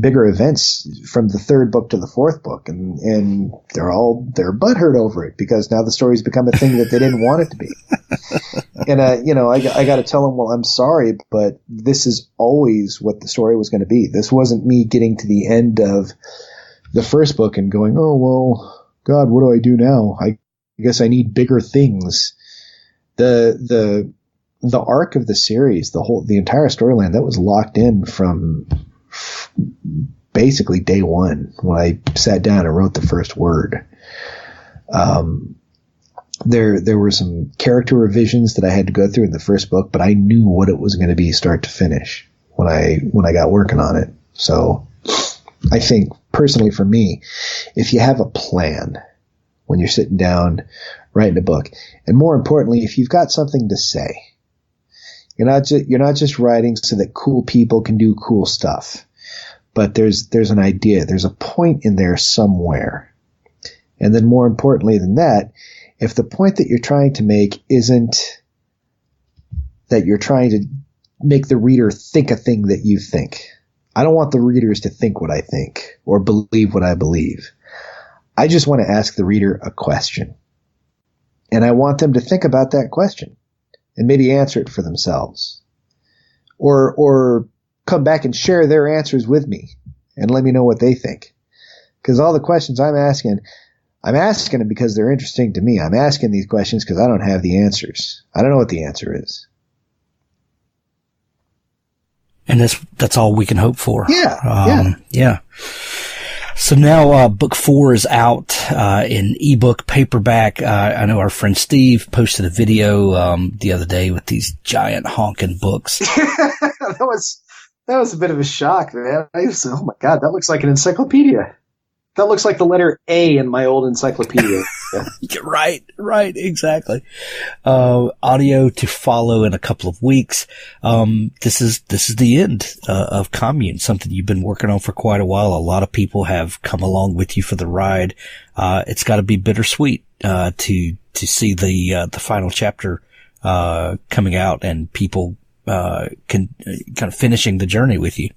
bigger events from the third book to the fourth book. And they're butthurt over it because now the story's become a thing that they didn't want it to be. And, I got to tell them, well, I'm sorry, but this is always what the story was going to be. This wasn't me getting to the end of the first book and going, oh, well, God, what do I do now? I guess I need bigger things. The arc of the series, the entire storyline, that was locked in from basically day one when I sat down and wrote the first word. There were some character revisions that I had to go through in the first book, but I knew what it was going to be start to finish when I got working on it. So I think personally for me, if you have a plan when you're sitting down writing a book, and more importantly, if you've got something to say, you're not just writing so that cool people can do cool stuff, but there's an idea, there's a point in there somewhere. And then more importantly than that, if the point that you're trying to make isn't that you're trying to make the reader think a thing that you think. I don't want the readers to think what I think or believe what I believe. I just want to ask the reader a question. And I want them to think about that question and maybe answer it for themselves. Or come back and share their answers with me and let me know what they think. Because all the questions I'm asking them because they're interesting to me. I'm asking these questions because I don't have the answers. I don't know what the answer is. And that's all we can hope for. Yeah. So now book 4 is out in ebook, paperback. I know our friend Steve posted a video the other day with these giant honking books. That was a bit of a shock, man. Oh my God, that looks like an encyclopedia. That looks like the letter A in my old encyclopedia. Right, exactly. Audio to follow in a couple of weeks. This is the end of Commune, something you've been working on for quite a while. A lot of people have come along with you for the ride. It's got to be bittersweet to see the final chapter coming out and people kind of finishing the journey with you.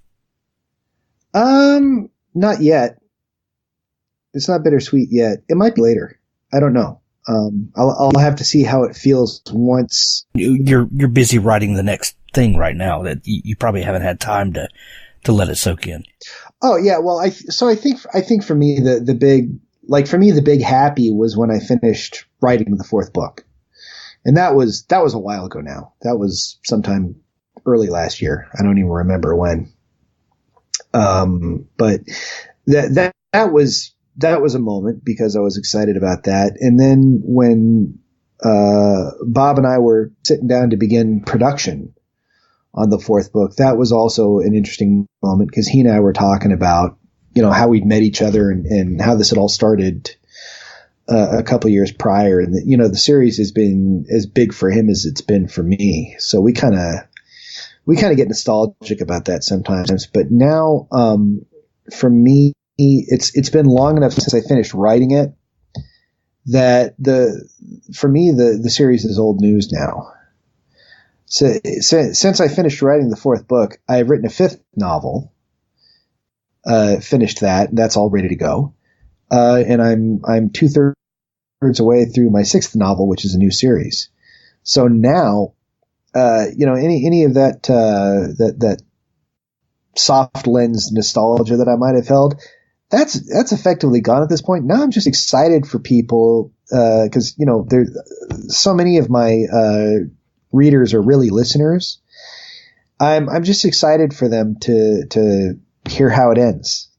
Not yet. It's not bittersweet yet. It might be later. I don't know. I'll have to see how it feels once. You're busy writing the next thing right now that you probably haven't had time to let it soak in. Oh yeah. Well, I think for me, the big happy was when I finished writing the 4th book. And that was a while ago now. That was sometime early last year. I don't even remember when. But that was a moment because I was excited about that. And then when Bob and I were sitting down to begin production on the 4th book, that was also an interesting moment because he and I were talking about, how we'd met each other and how this had all started a couple years prior. And the series has been as big for him as it's been for me. So we kind of get nostalgic about that sometimes. But now, for me, it's been long enough since I finished writing it that for me the series is old news now. So since I finished writing the 4th book, I've written a 5th novel, finished that, and that's all ready to go. And I'm 2/3 away through my 6th novel, which is a new series. So now, any of that soft lens nostalgia that I might have held, that's effectively gone at this point. Now I'm just excited for people because there's so many of my readers are really listeners. I'm just excited for them to hear how it ends.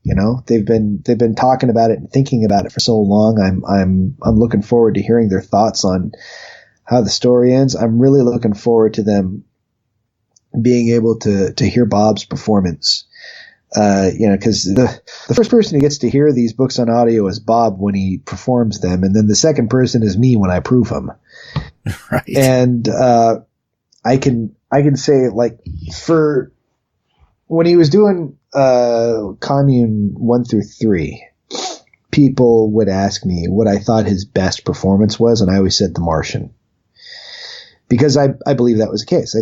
They've been talking about it and thinking about it for so long. I'm looking forward to hearing their thoughts on how the story ends. I'm really looking forward to them being able to hear Bob's performance. Because the first person who gets to hear these books on audio is Bob when he performs them, and then the second person is me when I proof them. Right. And I can say, like, for when he was doing Commune 1 through 3, people would ask me what I thought his best performance was, and I always said The Martian. Because I believe that was the case.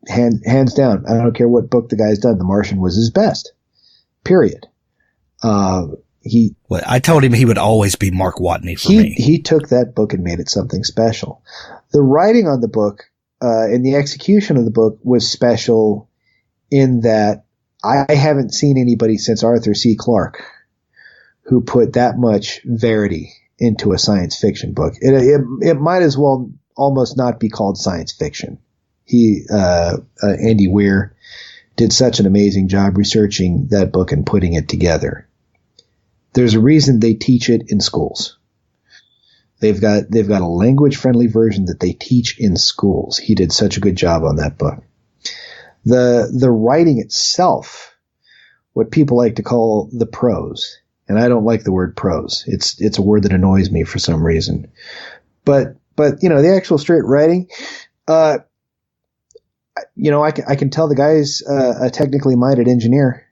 Hands down, I don't care what book the guy's done, The Martian was his best. Period. I told him he would always be Mark Watney for me. He took that book and made it something special. The writing on the book and the execution of the book was special in that I haven't seen anybody since Arthur C. Clarke who put that much verity into a science fiction book. It might as well almost not be called science fiction. Andy Weir did such an amazing job researching that book and putting it together. There's a reason they teach it in schools. They've got a language-friendly version that they teach in schools. He did such a good job on that book. The writing itself, what people like to call the prose, and I don't like the word prose. It's a word that annoys me for some reason. But the actual straight writing, I can tell the guy's a technically minded engineer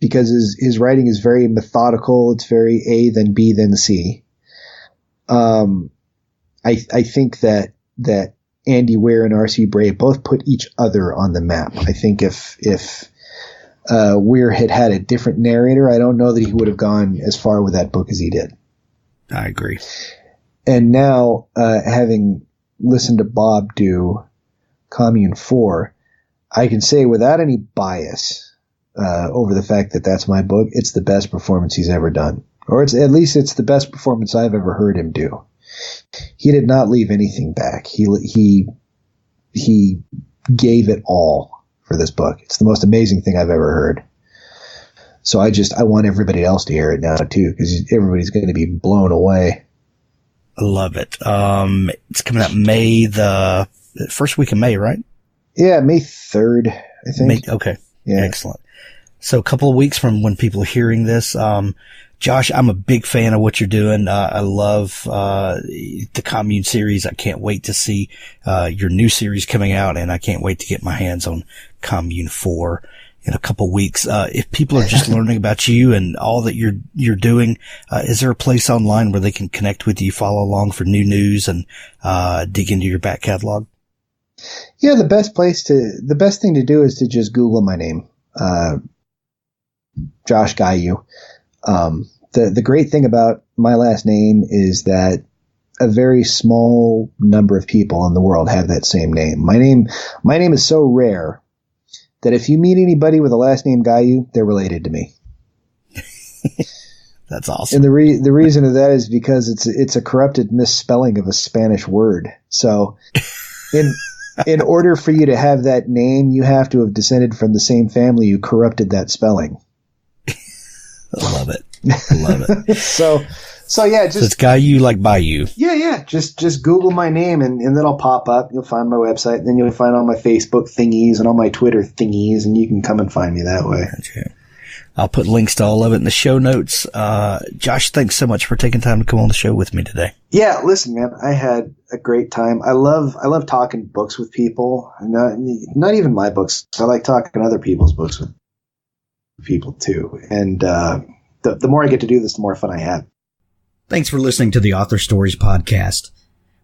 because his writing is very methodical. It's very A, then B, then C. I think that Andy Weir and R.C. Bray both put each other on the map. I think if Weir had a different narrator, I don't know that he would have gone as far with that book as he did. I agree. And now, having listened to Bob do Commune 4, I can say without any bias over the fact that that's my book, it's the best performance he's ever done. Or it's the best performance I've ever heard him do. He did not leave anything back. He gave it all for this book. It's the most amazing thing I've ever heard. So I want everybody else to hear it now too, because everybody's going to be blown away. I love it. It's coming out May, the first week of May, right? Yeah, May 3rd, I think. Okay. Yeah. Excellent. So a couple of weeks from when people are hearing this, Josh, I'm a big fan of what you're doing. I love the Commune series. I can't wait to see your new series coming out, and I can't wait to get my hands on Commune 4 in a couple of weeks. If people are just learning about you and all that you're doing, is there a place online where they can connect with you, follow along for new news, and dig into your back catalog? Yeah, the best thing to do is to just Google my name, Josh Gayou. The great thing about my last name is that a very small number of people in the world have that same name. My name is so rare that if you meet anybody with a last name Gayou, they're related to me. That's awesome. And the reason of that is because it's a corrupted misspelling of a Spanish word. So in order for you to have that name, you have to have descended from the same family who corrupted that spelling. I love it. I love it. So yeah, just it's Gayou like Bayou. Yeah. Just Google my name and then I'll pop up. You'll find my website, and then you'll find all my Facebook thingies and all my Twitter thingies, and you can come and find me that way. Gotcha. I'll put links to all of it in the show notes. Josh, thanks so much for taking time to come on the show with me today. Yeah, listen, man, I had a great time. I love talking books with people. Not even my books. I like talking other people's books with people too. And the more I get to do this, the more fun I have. Thanks for listening to the Author Stories podcast.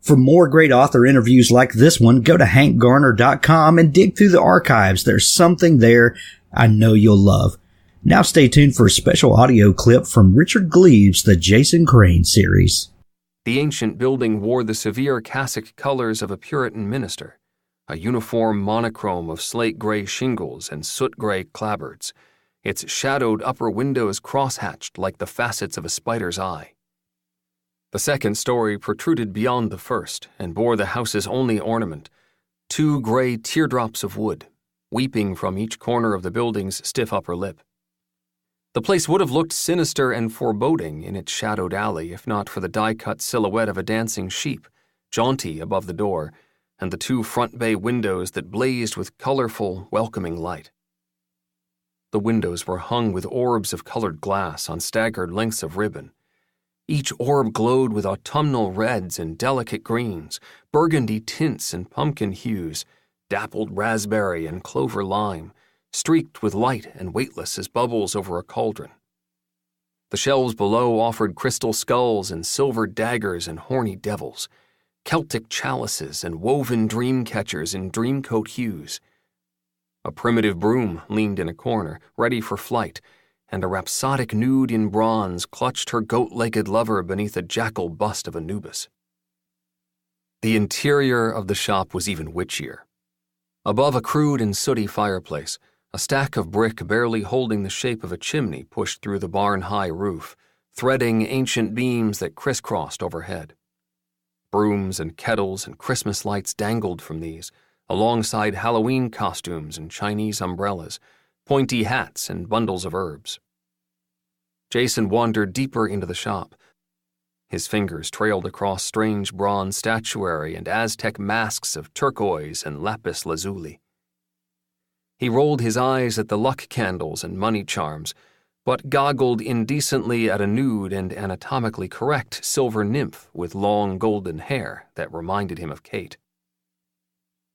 For more great author interviews like this one, go to hankgarner.com and dig through the archives. There's something there I know you'll love. Now stay tuned for a special audio clip from Richard Gleaves' The Jason Crane series. The ancient building wore the severe cassock colors of a Puritan minister, a uniform monochrome of slate-gray shingles and soot-gray clapboards, its shadowed upper windows cross-hatched like the facets of a spider's eye. The second story protruded beyond the first and bore the house's only ornament, 2 gray teardrops of wood, weeping from each corner of the building's stiff upper lip. The place would have looked sinister and foreboding in its shadowed alley if not for the die-cut silhouette of a dancing sheep, jaunty above the door, and the 2 front bay windows that blazed with colorful, welcoming light. The windows were hung with orbs of colored glass on staggered lengths of ribbon. Each orb glowed with autumnal reds and delicate greens, burgundy tints and pumpkin hues, dappled raspberry and clover lime, streaked with light and weightless as bubbles over a cauldron. The shelves below offered crystal skulls and silver daggers and horny devils, Celtic chalices and woven dream catchers in dreamcoat hues. A primitive broom leaned in a corner, ready for flight, and a rhapsodic nude in bronze clutched her goat-legged lover beneath a jackal bust of Anubis. The interior of the shop was even witchier. Above a crude and sooty fireplace, a stack of brick barely holding the shape of a chimney pushed through the barn-high roof, threading ancient beams that crisscrossed overhead. Brooms and kettles and Christmas lights dangled from these, alongside Halloween costumes and Chinese umbrellas, pointy hats and bundles of herbs. Jason wandered deeper into the shop. His fingers trailed across strange bronze statuary and Aztec masks of turquoise and lapis lazuli. He rolled his eyes at the luck candles and money charms, but goggled indecently at a nude and anatomically correct silver nymph with long golden hair that reminded him of Kate.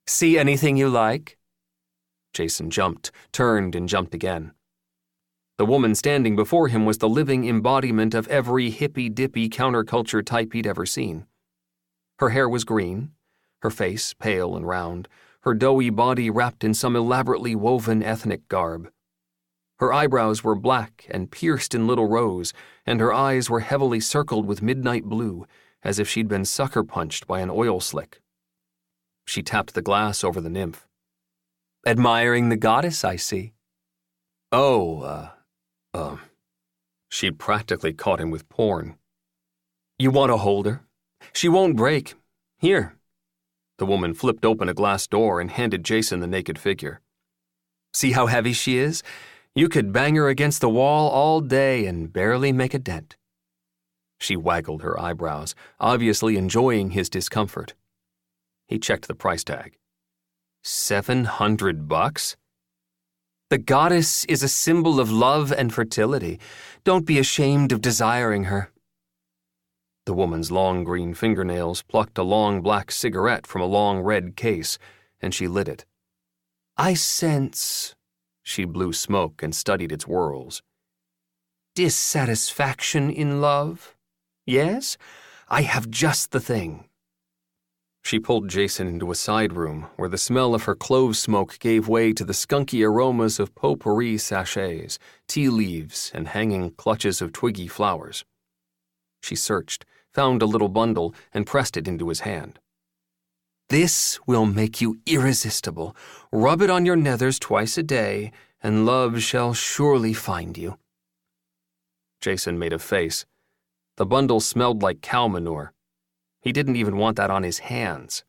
"See anything you like?" Jason jumped, turned, and jumped again. The woman standing before him was the living embodiment of every hippy-dippy counterculture type he'd ever seen. Her hair was green, her face pale and round, her doughy body wrapped in some elaborately woven ethnic garb. Her eyebrows were black and pierced in little rows, and her eyes were heavily circled with midnight blue, as if she'd been sucker punched by an oil slick. She tapped the glass over the nymph. "Admiring the goddess, I see." She'd practically caught him with porn. "You want to hold her? She won't break. Here." The woman flipped open a glass door and handed Jason the naked figure. "See how heavy she is? You could bang her against the wall all day and barely make a dent." She waggled her eyebrows, obviously enjoying his discomfort. He checked the price tag. $700? "The goddess is a symbol of love and fertility. Don't be ashamed of desiring her." The woman's long green fingernails plucked a long black cigarette from a long red case, and she lit it. "I sense," she blew smoke and studied its whorls, "dissatisfaction in love. Yes? I have just the thing." She pulled Jason into a side room where the smell of her clove smoke gave way to the skunky aromas of potpourri sachets, tea leaves, and hanging clutches of twiggy flowers. She searched, found a little bundle, and pressed it into his hand. "This will make you irresistible. Rub it on your nethers twice a day, and love shall surely find you." Jason made a face. The bundle smelled like cow manure. He didn't even want that on his hands.